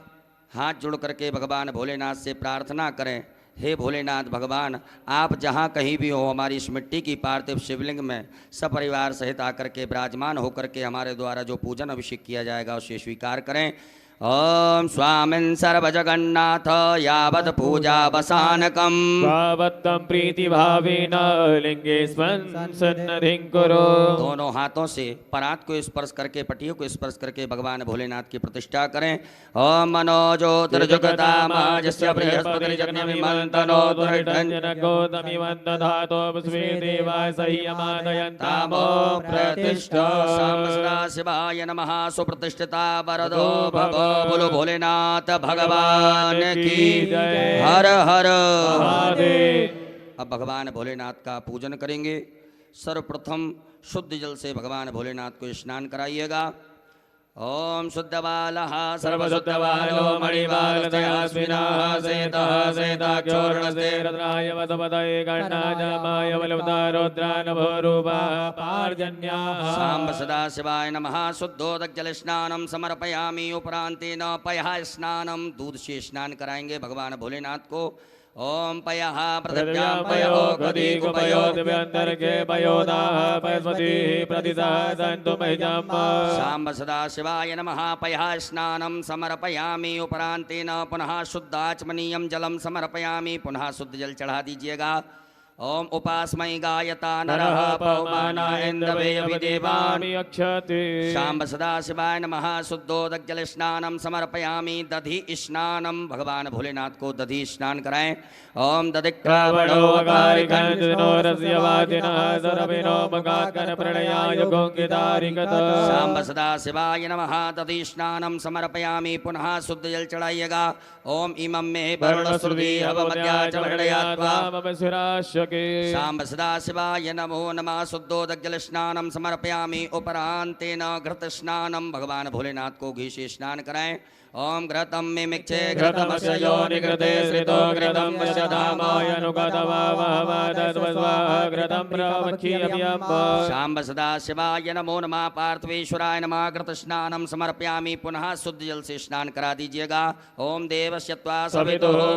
हाथ जोड़ करके भगवान भोलेनाथ से प्रार्थना करें। हे भोलेनाथ भगवान, आप जहाँ कहीं भी हो हमारी इस मिट्टी की पार्थिव शिवलिंग में सपरिवार सहित आकर के विराजमान होकर के हमारे द्वारा जो पूजन अभिषेक किया जाएगा उसे स्वीकार करें। ओम स्वामिन् सर्वजगन्नाथ यावत् पूजावसानकम् स्वावत्तं प्रीतिभावेन लिंगेस्मिन् सन्निधिं कुरु। दोनों हाथों से परात को स्पर्श करके पटियों को स्पर्श करके भगवान भोलेनाथ की प्रतिष्ठा करें। ओम मनोज्योतिर्जुगतामाजस्य बृहस्पतिर्जगन्यमिमन्तनो गौतमिवन्दधातो देवाय सह्यमादयन्तामो प्रतिष्ठा। साम्ब सदाशिवाय नमः। सुप्रतिष्ठिता वरदो भव बोलो भोलेनाथ भगवान की हर हर महादेव। अब भगवान भोलेनाथ का पूजन करेंगे। सर्वप्रथम शुद्ध जल से भगवान भोलेनाथ को स्नान कराइएगा। ओम शुद्धबालः सर्वशुद्धबालो मणिबालतयास्मिनः सेतः सेताख्योर्णसे रुद्राय वदपदये गणाजमाय बलवतारोद्रानभोरूपः पार्जन्याः। साम्ब सदाशिवाय नमः। शुद्धोदक जल स्नानम समर्पयामि। उपरांतेन पयः स्नानम दूध से स्नान कराएंगे भगवान भोलेनाथ को। ओम पयः पृथिव्यां पयो गदिगुपयो दिव्यन्तर्गे पयोदाः पयस्पतिः प्रतिदा सन्तु मह्यम्। साम्ब सदाशिवाय नमः। पयः स्नानं समर्पयामि। उपरांतेन पुनः शुद्धाचमनीयं जलम समर्पयामि। पुनः शुद्ध जल चढ़ा दीजिएगा। ओम उपास्मै गायता नरः पवमानाय इन्द्रवे अभिदेवान् अक्षते। साम्ब सदाशिवाय नमः। शुद्धोदक जल स्नानम समर्पयामि। दधि स्नानम भगवान भोलेनाथ को दधि स्नान कराएं। ओम दधिक्रावणो साम्ब सदाशिवाय नमः। दधि स्नानम समर्पयामि। पुनः शुद्ध जल चढ़ाइएगा। ओम इमं मे वरुणश्रुति हवमद्याचमर्णयात्वा साम्ब सदाशिवाय नमो नमः। शुद्धोदक जल स्नानम समर्पयामि। उपरांतेन घृत स्नानम भगवान भोलेनाथ को घी से स्नान कराएं। ओम घृतम मिमिक्षे घृतमस्य योनिघृते श्रितो घृतं घृतं प्रवक्षीयम्ब। साम्ब सदाशिवाय नमो नमः। पार्थवेश्वराय नमः। घृत स्नानम समर्पयामि। पुनः शुद्ध जल से स्नान करा दीजिएगा। ओम देवस्यत्वा सवितुः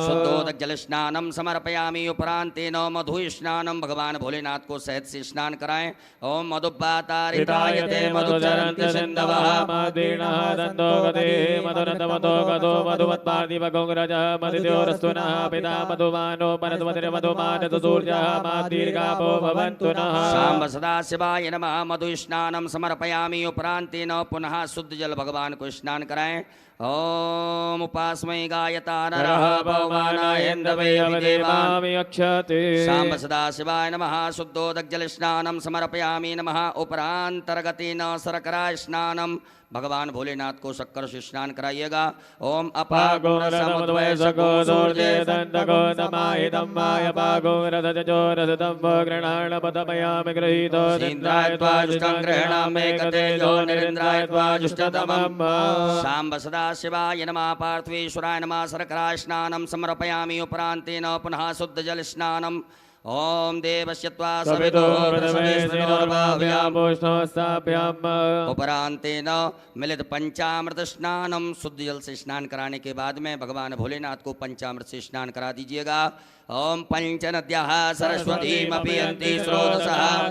शुद्धोदक जल स्नानम समर्पयामि। उपरांतेन मधु स्नानम भगवान भोलेनाथ को शहद से स्नान कराएं। ओम मधुपातारितायते मधुचरन्ति सिन्धवः मदीनः दन्तो गते मधुरतमतो गतो मधुमत्पार्थिवगोङ्ग्रजः मदित्योरस्तुनः पिता मधुमानो परतमतिर्मधुमानतुसूर्यः मादीर्घापो भवन्तु नः। साम्ब सदाशिवाय नमः। मधु स्नानम समर्पयामि। उपरांतेन पुनः शुद्ध जल भगवान को स्नान कराएं। ओम उपास्मै गायता नरः पवमानाय इन्द्रवे अभिदेवान् अक्षते। साम्ब सदाशिवाय नमः। शुद्धोदक जल स्नानम समर्पयामि। नमः। उपरांतर्गतेन शर्करा स्नानम भगवान भोलेनाथ को शक्कर से स्नान कराइएगा। ओम साम्ब सदाशिवाय नमः। पार्थवेश्वराय नमः। शर्करा स्नानम समर्पयामि। उपरांतेन पुनः शुद्ध जल स्नानम। ओम देवस्यत्वा सवितुः उपरांतेन मिलित पंचामृत स्नानम। शुद्ध जल से स्नान कराने के बाद में भगवान भोलेनाथ को पंचामृत से स्नान करा दीजिएगा। ओम पंचनद्याः सरस्वतीमपि यन्ति स्रोतसः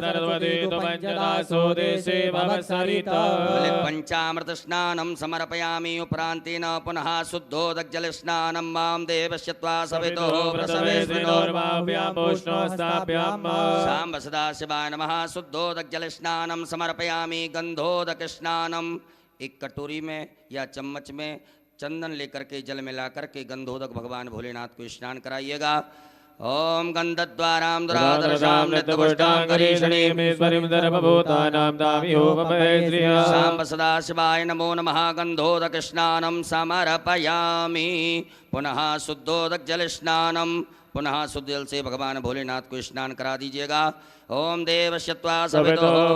मिलित पंचामृत स्नानम समर्पयामि। उपरांतेन पुनः शुद्धोदक जल स्नानम। मां देवस्यत्वा सवितुः साम्ब सदाशिवाय नमः। शुद्धोदक जल स्नानम समर्पयामि। गंधोदक स्नानम। एक कटोरी में या चम्मच में चंदन लेकर के जल मिला करके गंधोदक भगवान भोलेनाथ को स्नान कराइएगा। ओम गंधद्वारां दुरादर्शां नित्यपुष्टां गरीषणीमीश्वरीं सर्वभूतानां तामिहोपमहेश्रियः। साम्ब सदाशिवाय नमो नमः। गंधोदक स्नानं समर्पयामि। पुनः शुद्धोदक जल स्नानम। पुनः शुद्ध जल से भगवान भोलेनाथ को स्नान करा दीजिएगा। ओम देवस्यत्वा सवितुः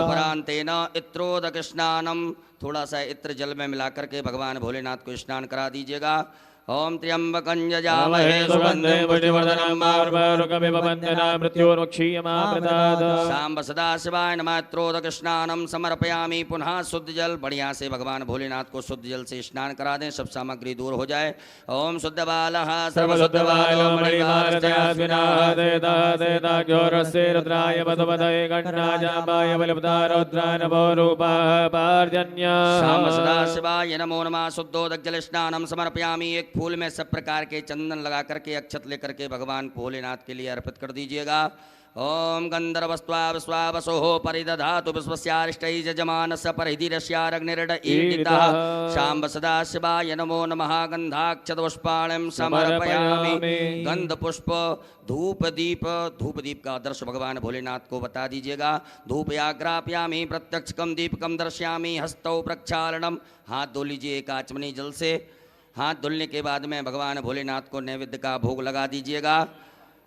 उपरांतेन इत्रोदक स्नानम। थोड़ा सा इत्र जल में मिलाकर के भगवान भोलेनाथ को स्नान करा दीजिएगा। ओम त्र्यंबकं यजामहे सुगन्धिं पुष्टिवर्धनं मारुकमिव वन्दना मृत्योर्मुक्षीयमामृतात् सांब सदाशिवाय नमः। त्रोदकस्नानं समर्पयामि। पुनः शुद्ध जल बढ़िया से भगवान भोलेनाथ को शुद्ध जल से स्नान करा दें, सब सामग्री दूर हो जाए। ओम शुद्ध बालः सर्वशुद्धबालो मणिमालतयास्विनादेदादेदाघ्योरस्य रुद्राय मधुमदये गणराजाम्बाय बलिपदारौद्राय नमो रूपाः पार्जन्य सांब सदाशिवाय नमो नमः। शुद्धोदक जल स्नानम समर्पयामि। एक फूल में सब प्रकार के चंदन लगा करके अक्षत लेकर के भगवान भोलेनाथ के लिए अर्पित कर दीजिएगा। ओम गंधर्वस्वावस्वावसोः परिदधातु विश्वस्यारिष्टैः यजमानस्य परिधिरस्यारग्निर्डईडितः। शाम्ब सदाशिवाय नमो नमः। गंधाक्षतपुष्पाणिं समर्पयामि। गंधपुष्प धूप दीप का दर्श भगवान भोलेनाथ को बता दीजिएगा। धूप आग्रापयामि प्रत्यक्षकम दीपकम दर्शयामि। हस्तौ प्रक्षालनम, हाथ धो लीजिए एक आचमनी जल से। हाथ धुलने के बाद में भगवान भोलेनाथ को नैवेद्य का भोग लगा दीजिएगा।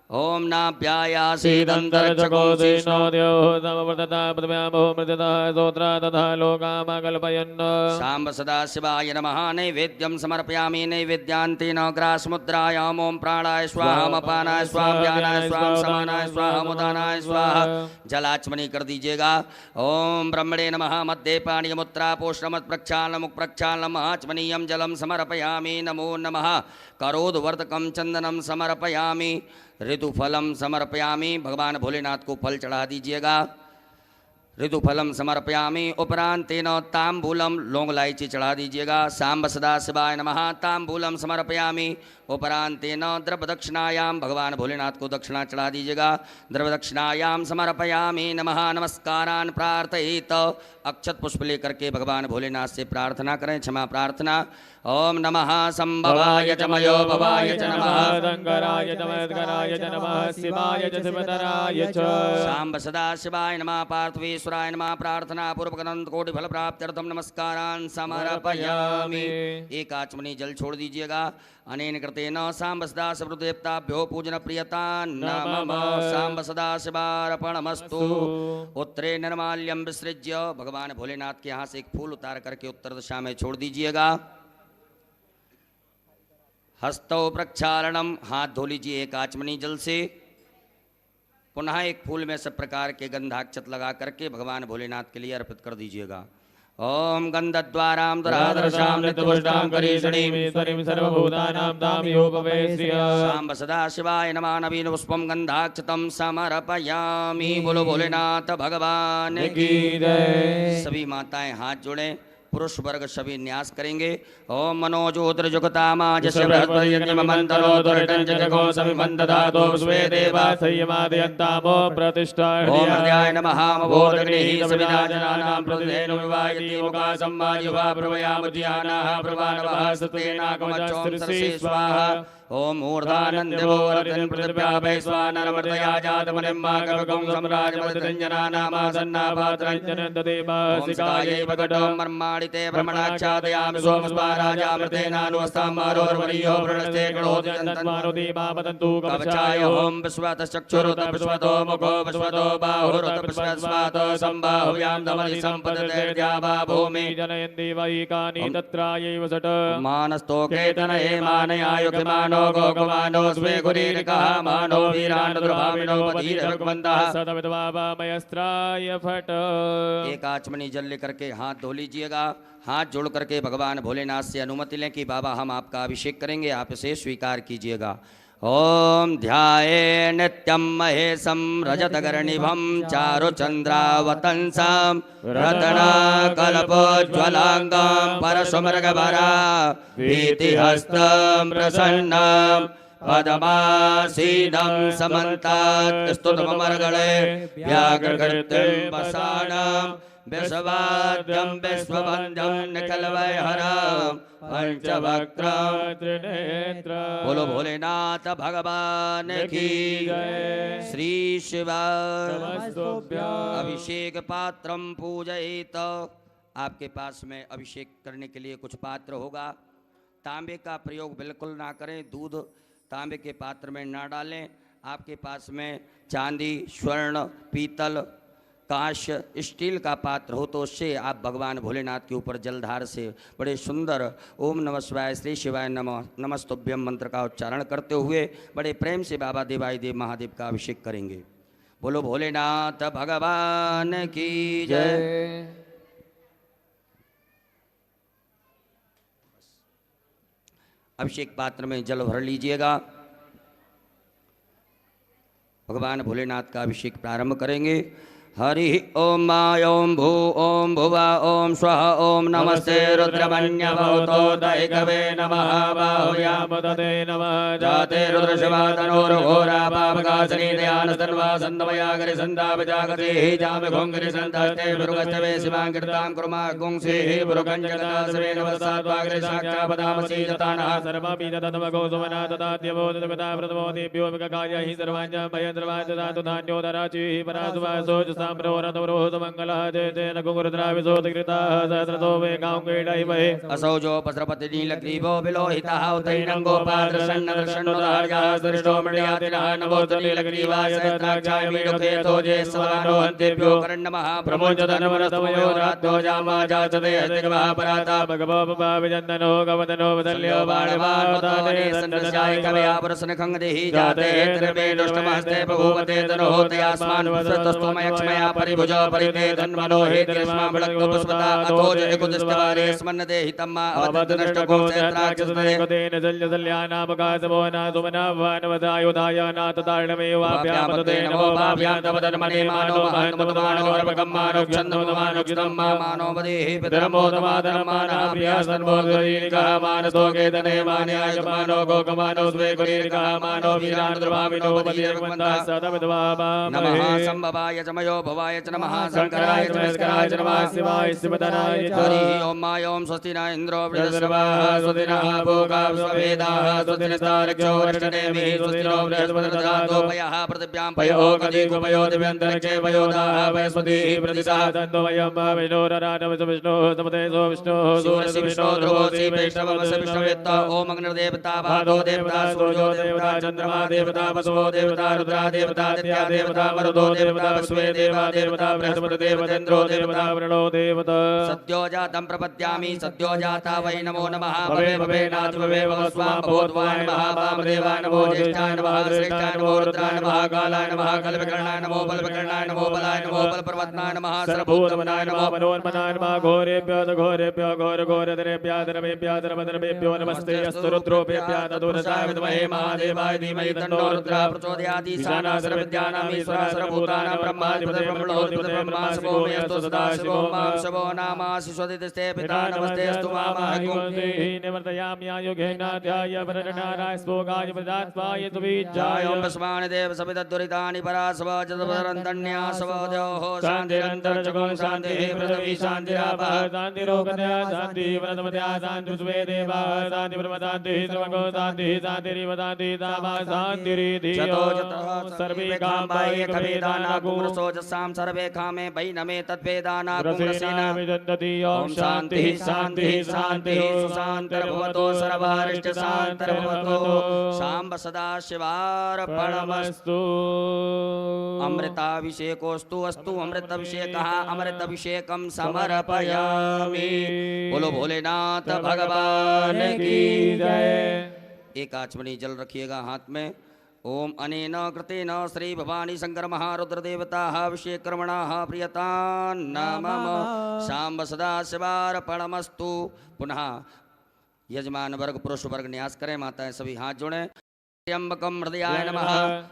ओम सांब सदाशिवाय नमः। नैवेद्यं समर्पयामि। नैवेद्यान्तेन ग्रासमुद्रायाम् ओम प्राणाय स्वाहा अपानाय स्वाहा व्यानाय स्वाहा समानाय स्वाहा मुदानाय स्वाहा। जलाचमनी कर दीजिएगा। ओम ब्रह्मणे नमः। मध्ये पाणियमुत्रा पोषणमत् प्रक्षालनमुख प्रक्षालनम आचमनीयं जलं समर्पयामि। नमो नमः। करोद्वर्तकं चंदनं समर्पयामि। ऋतुफलम समर्पयामि। भगवान भोलेनाथ को फल चढ़ा दीजिएगा। ऋतुफलम समर्पयामि। उपरांतेन तांबूलम लौंग इलायची चढ़ा दीजिएगा। सांब सदाशिवाय नमः। तांबूलम समर्पयामि। उपरांतेन द्रव्य दक्षिणायाम, भगवान भोलेनाथ को दक्षिणा चढ़ा दीजिएगा। द्रव्य दक्षिणायाम समर्पयामि। नमः। नमस्कारान् प्रार्थयेत। अक्षत पुष्प लेकर के भगवान भोलेनाथ से प्रार्थना करें, क्षमा प्रार्थना। ओम नमः संभवाय च मयो भवाय च नमः। शंकराय च मद्गराय च नमः। शिवाय च शिवतराय च सांब सदाशिवाय नमः। पार्थवेश्वराय नमः। प्रार्थना पूर्वक अनंत कोटि फल प्राप्त्यर्थम नमस्कारान् समर्पयामि। एक आचमनी जल छोड़ दीजिएगा। अनेन कृतेन सांब सदाशिवदेवताभ्यो पूजन प्रियता नमः। सांब सदाशिवार्पणमस्तु। उत्तरे निर्माल्यम विसृज्य, भगवान भोलेनाथ के यहाँ से एक फूल उतार करके उत्तर दिशा में छोड़ दीजिएगा। हस्तौ प्रक्षालनम, हाथ धो लीजिए एक आचमनी जल से। पुनः एक फूल में सब प्रकार के गंधाक्षत लगा करके भगवान भोलेनाथ के लिए अर्पित कर दीजिएगा। ओम गंधद्वारां दुरादर्शां नित्यपुष्टां करीषणीं ईश्वरीं सर्वभूतानां तामयोपवे श्रिया। सांब सदाशिवाय नमः। नवीन पुष्पम गंधाक्षतम समर्पयामि। बोलो भोलेनाथ भगवान की जय। सभी माताएं हाथ जोड़ें। पुरुष वर्ग सभी न्यास करेंगे। ओम मनोजोत्र जुगतामाजस्य बृहस्पतिर्यज्ञमन्तरो दुर्टञ्जगो समिमन्दधातो स्वे देवा संयमादयन्तामो प्रतिष्ठा। ओम हृदयाय नमः। मभोदग्निः सविदाजनानां प्रतिधेनु विवाहिति मुखा सम्माजिवा प्रभयामुद्यानाः प्रवानवः सतेनाकमचों स्वाहा। ओम ऊर्ध्वानन्दवोरतिं पृथिव्यापै स्वानरमर्दया जातमनिं माकवकं सम्राजमर्दञ्जनानामासन्नापात्रञ्जनन्ददेवासिकायै वकटं मर्माणिते ब्रह्मणाच्छादयामि सोमस्वाराजामृतेनानुवस्ताम्बारोर्वर्यो प्रणस्ते गणोदयन्तन्मारुदीमापतन्तु कवचाय। ओम विश्वतश्चक्षुरुत विश्वतो मुखो विश्वतो बाहुरुत विश्वस्वातो सम्बाहुव्यां धमनि सम्पदते द्यावा भूमि जनयन्ति वैकानि तत्रायैव सट मानस्तोकेतनये मानयायुक्यमानो गोगमानो स्वे गुरीरिकः मानो वीरान् दुर्भामिनो पतिरभगवन्तः सदविद्वामयस्त्राय फट। एक आचमनी जल लेकर के हाथ धो लीजिएगा। हाथ जोड़ करके भगवान भोलेनाथ से अनुमति लें कि बाबा हम आपका अभिषेक करेंगे, आप इसे स्वीकार कीजिएगा। ओम ध्याये नित्यं महेशं रजतगर्णिभं चारुचन्द्रावतंसं रत्नाकल्पोज्ज्वलांगं परशुमृगभरा भीतिहस्तं प्रसन्नं पदमासीनं समन्तात् स्तुतमर्गणे व्याघ्रकृतिं वसानं विश्ववाद्यं विश्ववन्द्यं निखिलवैहरं पंचवक्त्रं त्रिनेत्रं। बोलो भोलेनाथ भगवान की जय। श्री शिवा अभिषेक पात्रम पूजयेत। आपके पास में अभिषेक करने के लिए कुछ पात्र होगा। तांबे का प्रयोग बिल्कुल ना करें। दूध तांबे के पात्र में ना डालें। आपके पास में चांदी, स्वर्ण, पीतल कांस्य स्टील का पात्र हो तो उससे आप भगवान भोलेनाथ के ऊपर जलधार से बड़े सुंदर ओम नमः शिवाय श्री शिवाय नमः नमस्तुभ्यम मंत्र का उच्चारण करते हुए बड़े प्रेम से बाबा देवाई देव महादेव का अभिषेक करेंगे। बोलो भोलेनाथ भगवान की जय। अभिषेक पात्र में जल भर लीजिएगा। भगवान भोलेनाथ का अभिषेक प्रारंभ करेंगे। हरि ओम मा ओम भू ओम भुवा ओम स्वः ओम नमस्ते रुद्रमन्य भवतो दैकवे नमः बाहुयामुदते नमः जाते रुद्रशिवातनोर्घोरा पापकासनी दयानस्तन्वा सन्दमयागरि सन्दापजागते जामि घोङ्गरि सन्दास्ते भृगस्तवे शिवाङ्कृतां कुर्मा गुंसे भृगञ्जगदासवे नवसात्वाग्रे साक्षापदामसि जतानः सर्वपि ततमगो सुमना तताद्यवोदगता प्रथमो देभ्यो विककाय हि सर्वाञ्च भयन्द्रवाञ्च ददातु धान्योदराचि परासुवासो मंगलः जय जय नकुरुद्राविशोधकृताः सहस्रतो वेगाङ्गेडैमहे असौजो पस्रपति नीलग्रीवो विलोहितः उतैनं गोपालदर्शन्नदर्शन्नोदार्यः सृष्टो मृळयातिनः नमोऽस्तु नीलग्रीवाय सहस्राक्षाय मीढुकेतो जयस्वनो हन्तेभ्यो कर्णमः प्रमोचतनवरतमयो रात्रो जामाजाचते हस्तिकवः पराता भगवोपविजन्दनो गवदनो वदल्यो बाणवावताने सन्दस्याय कवया पुरसनखङ्गदेहि जाते त्रिवे दुष्टमस्ते बभूवते तनोहतयास्मान् पुरस्तस्तोमयक्ष्मया परिभुजो परिते धन्वनो हेतिर्स्मा बलग्नो पुष्पता अथोज एकुदिष्टवारे स्मन्नते हितम्मा अवदनष्टको क्षेत्राक्षसते तेन जल्यजल्यानामकासवो नासुमनावानवदायुधाय नाततारणमेवाभ्यामतते नमो भाभ्यान्तवदन्मने मानो महन्मतमानो रवकम्मानो क्षन्दमतमानो मानो वदेहि पितरमोदमादनमानाभ्यः सन्मोदरीनिकः मानसो केतने मान्यायमानो गोकमानो स्वे कुलीनिकः मानो वीरानुद्रभाविनो बलिर्वन्दः सदविद्वाभामहे नमः संभवाय चमयो भवाय च नमः शंकराय च नमस्काराय च नमः शिवाय शिवतराय च हरि ओम मा ओम स्वस्ति न इंद्रो सर्वाः स्वस्तिनः भोगा स्ववेदाः स्वस्तिनस्तारक्षो वर्षणेमिः स्वस्तिनो बृहस्पतिर्दधातु पयः पृथिव्यां पयो कदिगुपयो दिव्यन्तरिक्षे पयोदाः वयस्पतिः प्रतिशः तन्तो वयं विष्णोरराटविष्णुः समतेजो विष्णुः सूर्यविष्णो ध्रुवोऽसि वैष्णवस्य विष्णुवेत्त ओम अग्निर्देवता भादो देवता सूर्यो देवता चन्द्रमा देवता वसुवो देवता रुद्रा देवता दित्या देवता मरुदो देवता विश्वे देवा देवता बृहस्पति देवतेन्द्रो देवता वरुणो देवता सद्यो जातं प्रपद्यामि सद्यो जाता वै नमो नमः भवे भवे नाथ भवे भवस्वां भवद्वाय नमः वामदेवाय नमो ज्येष्ठाय नमः श्रेष्ठाय नमो रुद्राय नमः कालाय नमः कल्पकर्णाय नमो बलविकर्णाय नमो बलाय नमो बलप्रवत्नाय नमः सर्वभूतमनाय नमो मनोन्मनाय नमः घोरेभ्यो घोरेभ्यः धर्मेभ्यो नमस्ते अस्तु रुद्रोभ्यः तदुरसाय विद्महे महादेवाय धीमहि तन्नो रुद्रः प्रचोदयात् ईशानः सर्वविद्यानां ईश्वरः सर्वभूतानां ब्रह्माधिपतिर्ब्रह्मणोऽधिपतिर्ब्रह्मा शिवोऽस्तु सदाशिवो मां शिवो नामासि स्वदितस्ते पिता नमस्ते अस्तु मामहं निवर्तयामि आयुगेनाध्याय वरणाराय स्पोगाय प्रदात्वाय तुबीजाय ओम स्मान् देव सविदुरितानि परासव जदवरन्तन्यासव देवः शान्तिरन्तर्जगं शान्तिः पृथ्वी शान्तिरापः शान्तिरोगतया शान्तिः वरदमतया शान्तिर्स्वे देवाः शान्तिर्ब्रह्मशान्तिः सर्वगो शान्तिः शान्तिरिव शान्तिः तामा शान्तिरिति सर्वे कामाय कवेदाना कुमरसोजसां सर्वे कामे वैनमे तद्वेदाना कुमरसेना विदन्ति ओम शान्तिः शान्तिः शान्तिः सुशान्तिर्भवतो सर्वारिष्ट शान्तिर्भवतो शाम्ब सदा शिवार्पणमस्तु। अमृताभिषेकोस्तु अस्तु अमृताभिषेकः अमृताभिषेकं समर्पयामि। बोलो भोलेनाथ भगवान की जय। एक आचमनी जल रखिएगा हाथ में। ओम अनेन कृतेन श्री भवानी शंकर महारुद्र देवताः अभिषेकर्मणाः प्रियतां मम शाम्ब सदा शिवार्पणमस्तु। पुनः यजमान वर्ग पुरुष वर्ग न्यास करें, माताएं सभी हाथ जोड़ें। त्र्यंबकं हृदयाय नमः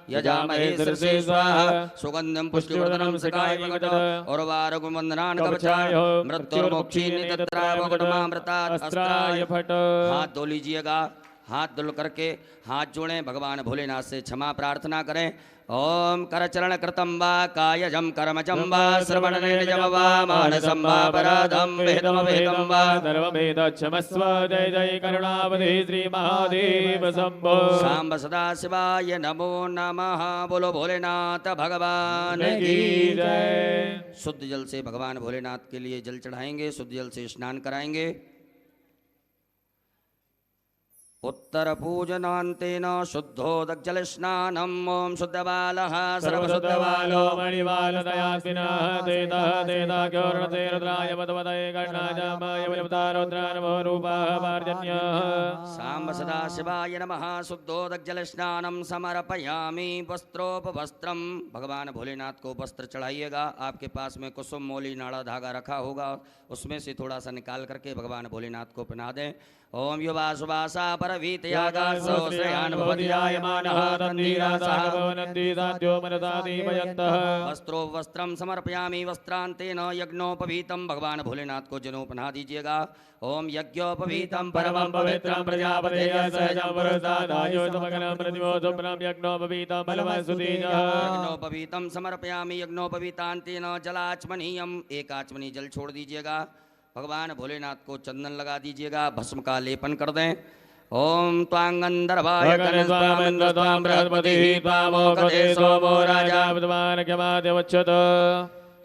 यजामहे शीर्षे स्वाहा सुगंधं पुष्टिवर्धनं सकाय मंगलम् उर्वारुकं वन्दनान् कवचाय मृत्युर्मोक्षीनि तत्रावगतमामृतात् अस्त्राय फट। हाथ धो लीजिएगा। हाथ धुल करके हाथ जोड़ें, भगवान भोलेनाथ से क्षमा प्रार्थना करें। ओम करचरण कृतं वा कायजं कर्मजं वा श्रवणनेजं वा मानसं वा पराधं वेदमवेदं वा सर्ववेदक्षमस्व। जय जय करुणावधे श्री महादेव शंभो। शाम्ब सदा शिवाय नमो नमः। बोलो भोलेनाथ भगवान की जय। शुद्ध जल से भगवान भोलेनाथ के लिए जल चढ़ाएंगे, शुद्ध जल से स्नान कराएंगे। उत्तरपूजनान्तेन शुद्धोदग्जलस्नानम् ॐ शुद्धबालः सर्वशुद्धबालो मणिबालदयास्विनः तेतः तेताख्योर्णते रुद्राय मधुमदये कर्णाजामाय विलुप्तारुद्रानमो रूपाः पार्जन्यः सांब सदाशिवाय नमः। शुद्धोदग्जलस्नानं समर्पयामि वस्त्रोपवस्त्रम। भगवान भोलेनाथ को वस्त्र चढ़ाइएगा। आपके पास में कुसुम मोली नाड़ा धागा रखा होगा, उसमें से थोड़ा सा निकाल करके भगवान भोलेनाथ को पहना दें। ओम युवा सुवासा परवीतयागासो श्रेयान् भवतियायमानः तन्वीरासः भवनन्दिदाद्यो मनदादीमयन्तः। वस्त्रो वस्त्रम समर्पयामि वस्त्रांतेन यज्ञोपवीतम। भगवान भोलेनाथ को जनेऊ पहना दीजिएगा। ओम यज्ञोपवीतम परमं पवित्रं प्रजापतेय सहजं पुरुषादायो समग्रं प्रतिमोदुप्रं यज्ञोपवीतं बलवस्तुतीजः। यज्ञोपवीतम समर्पयामि यज्ञोपवीतांतेन जलाचमनीयम। एक आचमनी जल छोड़ दीजिएगा। भगवान भोलेनाथ को चंदन लगा दीजिएगा, भस्म का लेपन कर दें। ओम त्वांगंधर्वाय त्वां बृहस्पतिः त्वामोकते सोमो राजा विद्वान् क्षमाद्यवच्छत।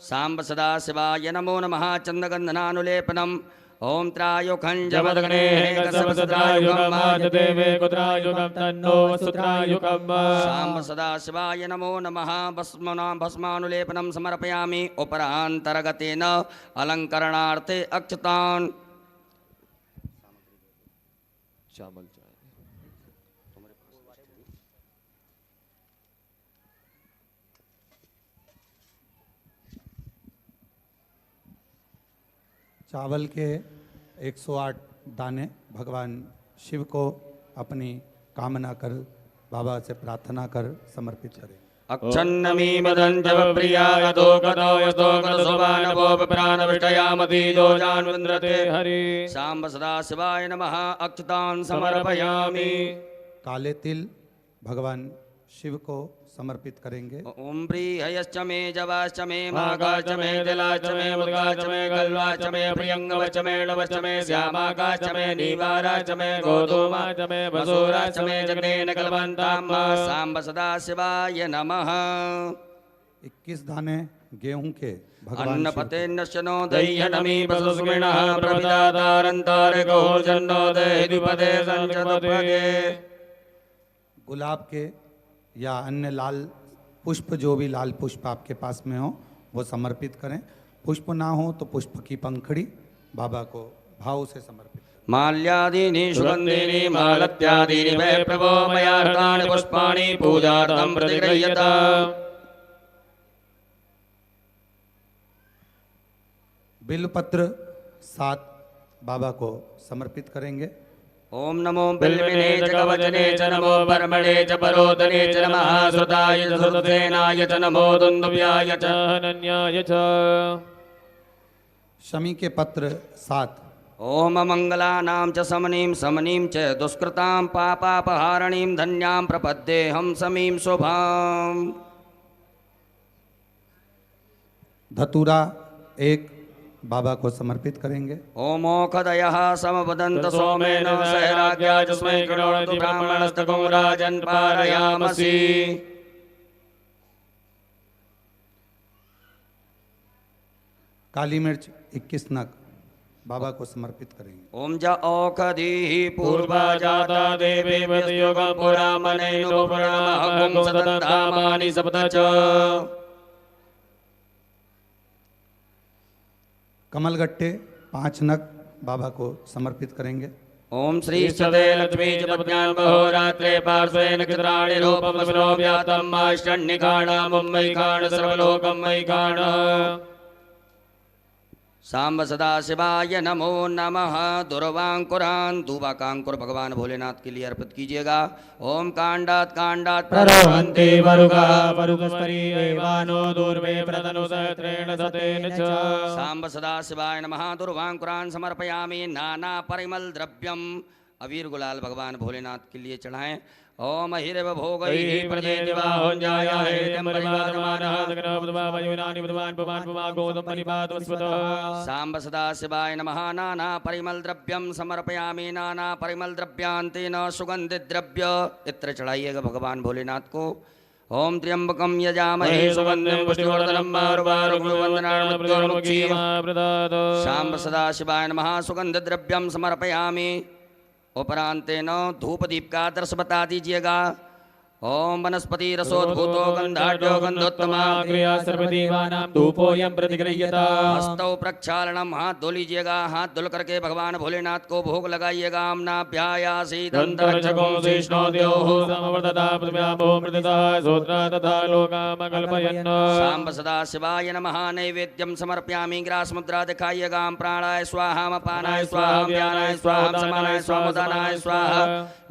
सांब सदा शिवाय नमो नमः। चंदगंधनानुलेपनम। ओम त्रायुखंजवदगणेः कसवसत्रायुगम देवे कुत्रायुगम तन्नो वसुत्रायुगम। सांब सदा शिवाय नमो नमः। भस्मानुलेपनम समर्पयामि उपरांतरगतेन अलंकरणार्थे अक्षतान्। चावल चावल के 108 दाने भगवान शिव को अपनी कामना कर, बाबा से प्रार्थना कर समर्पित करें। अक्षन्नमी मदंजव प्रियाय तो कतो यतो कतसुबानवोप प्राणविष्टयामति जो जानवन्द्रते हरि। सांब सदा शिवाय नमः। अक्षतान् समर्पयामि। काले तिल भगवान शिव को समर्पित करेंगे। ओम प्रियश्च मे जवाश्च मे मागाच मे दिलाच मे मुद्गाच मे गल्वाच मे प्रियंगवच मे णवच मे श्यामाकाच मे नीवाराच मे गोधूमाच मे वसुराच मे जगनेन कल्पन्ताम्। सांब सदा शिवाय नमः। 21 दाने गेहूं के भगवान अन्नपते नश्यनो दह्यनमी पशुस्मिणः प्रविदातारन्तारिको जन्नो देहिपदे संचतपदे। गुलाब के या अन्य लाल पुष्प, जो भी लाल पुष्प आपके पास में हो वो समर्पित करें। पुष्प ना हो तो पुष्प की पंखड़ी बाबा को भाव से समर्पित करें। माल्यादीनि सुगंधीनि मालत्यादीनि वै प्रभो मया हृतानि पुष्पाणि पूजार्थं प्रतिगृह्यताम्। बिल्वपत्र 7 बाबा को समर्पित करेंगे। ओम नमो बिल्विने च कवचने च नमो परमणे च परोदने च नमः श्रुताय च श्रुतसेनाय च नमो दुन्दुभ्याय च अनन्याय च। शमी के पत्र 7। ओम मंगलानां च समनीं समनीं च दुष्कृतां पापापहारणीं धन्यां प्रपद्येऽहं समीं शुभाम्। धतूरा 1 बाबा को समर्पित करेंगे। ओमोखदयः समवदन्त सोमेन सहराज्ञा जस्मै करोति ब्राह्मणस्तकं राजन् पारयामसि। काली मिर्च 21 नग बाबा को समर्पित करेंगे। ओम ज औखधीः पूर्वा जाता देवी मृतयुगं पुरा मनेनो पुराणमहं सततं धामानि सप्त च। कमलगट्टे 5 नग बाबा को समर्पित करेंगे। ओम श्री श्रीष्ठते लक्ष्मी च पद्म्यां महोरात्रे पार्श्वेन चित्राणि रूपं विलोभ्यातं माष्टन्निकाण मुम्बैकाण सर्वलोकं मैकाण। सांब सदा शिवाय नमो नमः। दुर्वांकुरान दुवाकांकुर भगवान भोलेनाथ के लिए अर्पित कीजिएगा। ओम कांडात कांडात प्ररोहन्ति वरुगा वरुगस्परीवानो दूर्वे प्रतनुसहस्रेण सतेन च। सांब सदा शिवाय नमः। दुर्वांकुरान समर्पयामि नाना परिमल द्रव्यम। अबीर गुलाल भगवान भोलेनाथ के लिए चढ़ाएं। ओम हिरव भोगैः प्रतिदेवाहोञ्जाया हेयं परिवादमानः सकलबुधवायुनानि बुधवान् पुमान् पुमागोदं परिपादवस्वतः। सांब सदा शिवाय नमः। नाना परिमल द्रव्यम समर्पयामि नाना परिमल द्रव्यांतेन सुगंधित द्रव्य। इत्र चढ़ाइएगा भगवान भोलेनाथ को। ओम त्र्यंबकं यजामहे सुगन्धिं पुष्टिवर्धनं मारुवारुग्णवन्दनान् मृत्युर्मुक्षीयमाप्रदात्। सांब सदा शिवाय नमः। सुगंध द्रव्यम समर्पयामि। उपरांतेन धूप दीप का आदर्श बता दीजिएगा। ओम वनस्पति रसोद्भूतो गंधाढ्यो गंधोत्तमा क्रिया सर्वदेवानां धूपोऽयं प्रतिगृह्यता। हस्तौ प्रक्षालनम, हाथ धो लीजिएगा। हाथ धुल करके भगवान भोलेनाथ को भोग लगाइएगा। आम्नाभ्यायासी दन्तरक्षको शेषणोद्योः समवर्तता पृथिव्यामो मृततः सोत्रा तथा लोकामकल्पयन्। सांब सदा शिवाय नमः। नैवेद्यम समर्पयामि। ग्रास मुद्रा दिखाइएगा। प्राणाय स्वाहा, अपानाय स्वाहा, व्यानाय स्वाहा, समानाय स्वाहा, उदानाय स्वाहा।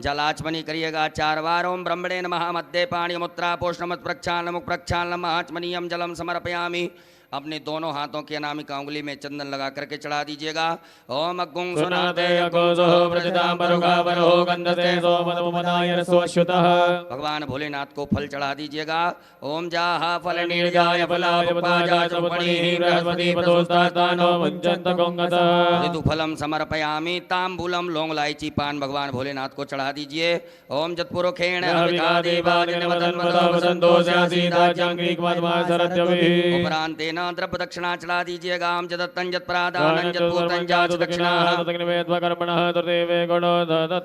जलाचमनी करिएगा 4 बार। ओम ब्रह्मणे नमः। मध्य पाणी मुद्रा पोषणमत प्रक्षालन मुख प्रक्षालन आचमनीयम जलम समर्पयामि। अपने दोनों हाथों की अनामिका उंगली में चंदन लगा करके चढ़ा दीजिएगा। ओम अग्गुं सुनाते अकोसो प्रतिदाम्बरुगावरो गन्धते सोमदमुपदाय रसोऽश्युतः। भगवान भोलेनाथ को फल चढ़ा दीजिएगा। ओम जाहा फल निर्जाय फलापुपाजा चौपणीः बृहस्पति पदोस्तानो मुञ्चन्त गोंगतः। ऋतु फलम समर्पयामि। तांबूलम लौंग इलायची पान भगवान भोलेनाथ को चढ़ा दीजिए। ओम जत्पुरुखेण उपरांते द्रव्य दक्षिणा चढ़ा दीजिएगा। जदत्तं जत्प्रादानं जत्पूतं जाच दक्षिणा।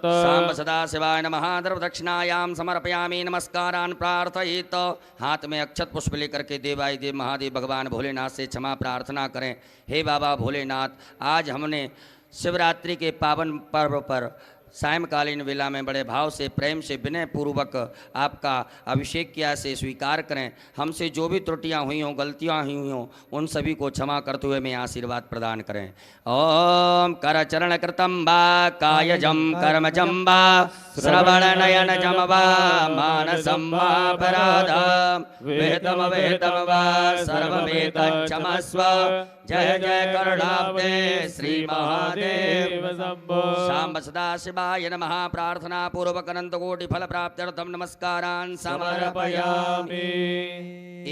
सांब सदा शिवाय नमः। द्रव्य दक्षिणायाम समर्पयामि। नमस्कारान् प्रार्थयित। हाथ में अक्षत पुष्प लेकर के देवाय देव महादेव भगवान भोलेनाथ से क्षमा प्रार्थना करें। हे बाबा भोलेनाथ, आज हमने शिवरात्रि के पावन पर्व पर सायंकालीन वेला में बड़े भाव से प्रेम से विनय पूर्वक आपका अभिषेक किया से स्वीकार करें। हमसे जो भी त्रुटियां हुई हों, गलतियां हुई हों, उन सभी को क्षमा करते हुए मैं आशीर्वाद प्रदान करें। ओम कर चरण कृतम वा कायजम कर्मजम वा श्रवण नयन जम वा मानसम वा अपराधम वेदम वेदम वा सर्ववेद क्षमस्व। जय जय करुणाब्दे श्री महादेव शंभो। सांब सदा शिवाय नमः। प्रार्थना पूर्वक अनंत कोटि फल प्राप्त्यर्थम नमस्कारान् समर्पयामि।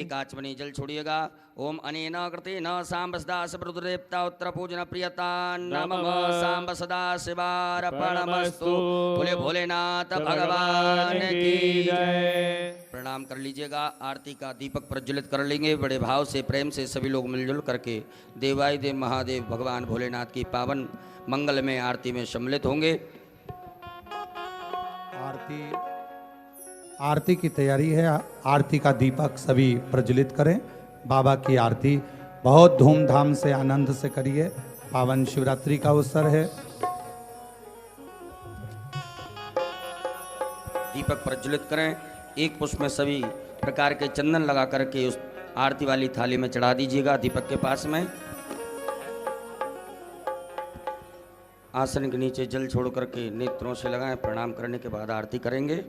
एक आचमनी जल छोड़िएगा। ओम अनेन कृतेन सांब सदा शिवरुद्रदेवता उत्तर पूजन प्रियता नमः। सांब सदा शिवार्पणमस्तु। बोले भोलेनाथ भगवान की जय। प्रणाम कर लीजिएगा। आरती का दीपक प्रज्वलित कर लेंगे। बड़े भाव से प्रेम से सभी लोग मिलजुल करके देवाय देव महादेव भगवान भोलेनाथ की पावन मंगल में आरती में सम्मिलित होंगे। आरती की तैयारी है। आरती का दीपक सभी प्रज्वलित करें। बाबा की आरती बहुत धूमधाम से आनंद से करिए। पावन शिवरात्रि का अवसर है। दीपक प्रज्वलित करें। एक पुष्प में सभी प्रकार के चंदन लगा करके उस आरती वाली थाली में चढ़ा दीजिएगा। दीपक के पास में आसन के नीचे जल छोड़ करके नेत्रों से लगाएं। प्रणाम करने के बाद आरती करेंगे।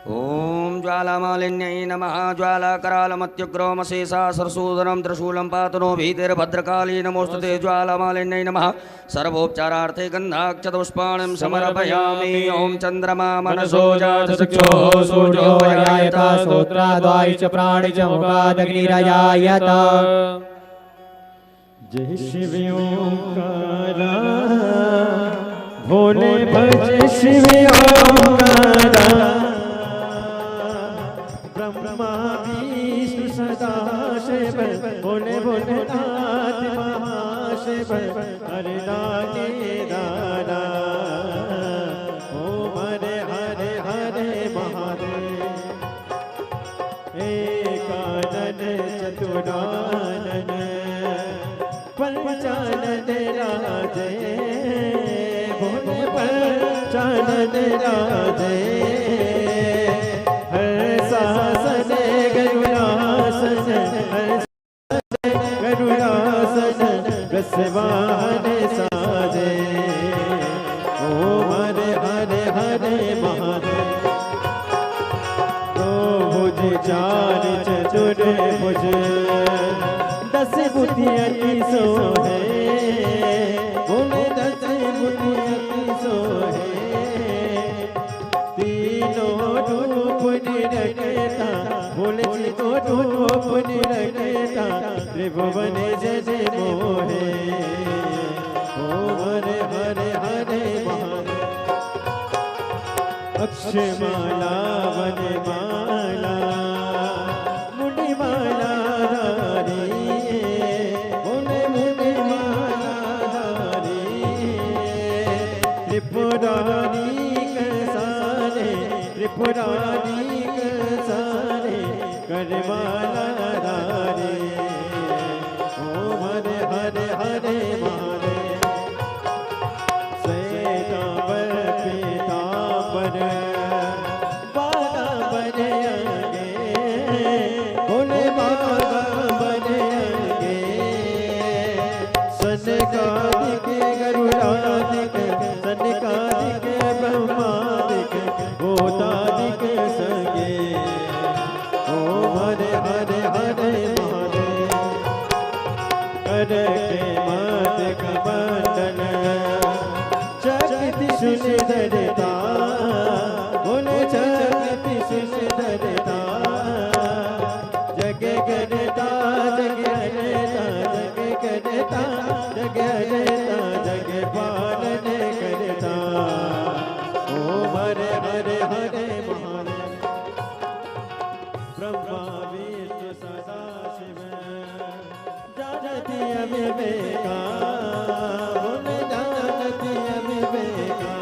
ओम ज्वालामालिन्यै नमः। ज्वालाकरालमत्युग्रोमशेषा सरसूदनं त्रिशूलं पातनो भीतिर्भद्रकाली नमोस्तुते। ज्वालामालिन्यै नमः। सर्वोपचारार्थे गन्धाक्षतपुष्पाणिं समर्पयामि। ओम चन्द्रमा मनसो जातचक्षुः सूर्यो जायत श्रोत्राद्वायु च प्राणि च मुखादग्निरजायत। जय शिव ओंकारा भोले भज शिव ओंकारा। ब्रह्मा विष्णु सदा शिव भोले भोलेनाथ महाशिव। हरे दाने दाना ओम हरे हरे हरे महादेव। एकानन चतुरानन पंचानन राजे भोले पंचानन राजे। हर शासन गरुड़ासन गरुड़ासन गसवान साजे। ओम हरे हरे हरे महादेव। दो भुज चार चतुर भुज दस बुद्धि अति सोहे। बोले दस बुद्धि अति सोहे। तीनों रूप निरखता बोले तीनों रूप निरखता त्रिभुवन जय मोहे। ओम हरे हरे हरे महादेव। अक्षमाला वनमाला मुनिमाला धारी। बोले मुनिमाला धारी। त्रिपुरारी सारे त्रिपुरारी सारे करवाला रे ओम हरे हरे हरे महादेव श्वेतांबर पीतांबर बागांबर अंगे भोले बागांबर अंगे सनकादिक गरुड़ादिक सनकादिक ब्रह्मादिक भूतादिक संगे ओम हरे हरे हरे महादेव कर के मत कमंडल शक्ति सुंदरता बोले शक्ति सुंदरता जग करता जग करता जग करता जग करता जग पालन करता ओम हरे हरे हरे महादेव ब्रह्मा विष्णु सदा शिव जानती अविवेका बोले जानती अविवेका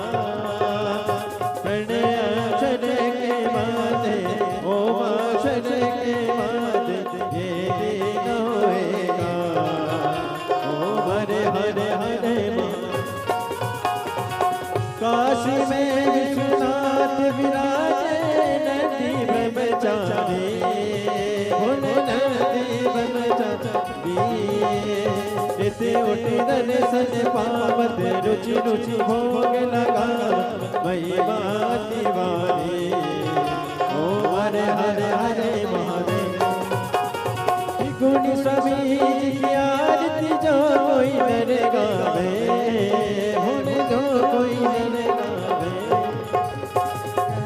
प्रणय अक्षर के माते ओम अक्षर के माते ये दिन होएगा ओम हरे हरे हरे काशी में विश्वनाथ विराजे नदी ब्रह्मचारी भोले नदी ब्रह्मचारी इति उठी दर्शन पावत रुचि रुचि भोग लगा महिमा तिवारी ओम हरे हरे हरे महादेव गुण सभी की आरती जो कोई मेरे गावे भोले जो कोई मेरे गावे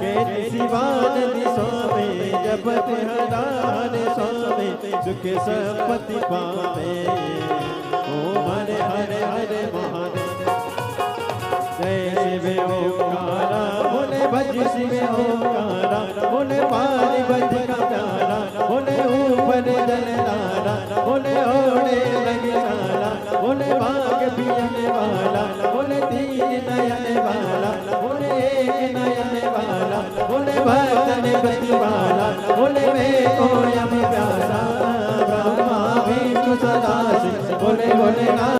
कहते शिवानंद स्वामी जपत हरार स्वामी सुख संपत्ति पावे ओम हरे हरे हरे महादेव जय शिव ओंकारा बोले भज शिव ओंकारा बोले पारी बज का प्यारा बोले ऊपर जलधारा बोले ओढ़े लगे सारा बोले भाग पियने वाला बोले तीन नयन वाला बोले एक नयन वाला बोले भजन प्रति वाला बोले मैं कोयम प्यासा ब्रह्मा विष्णु सदा शिव बोले बोले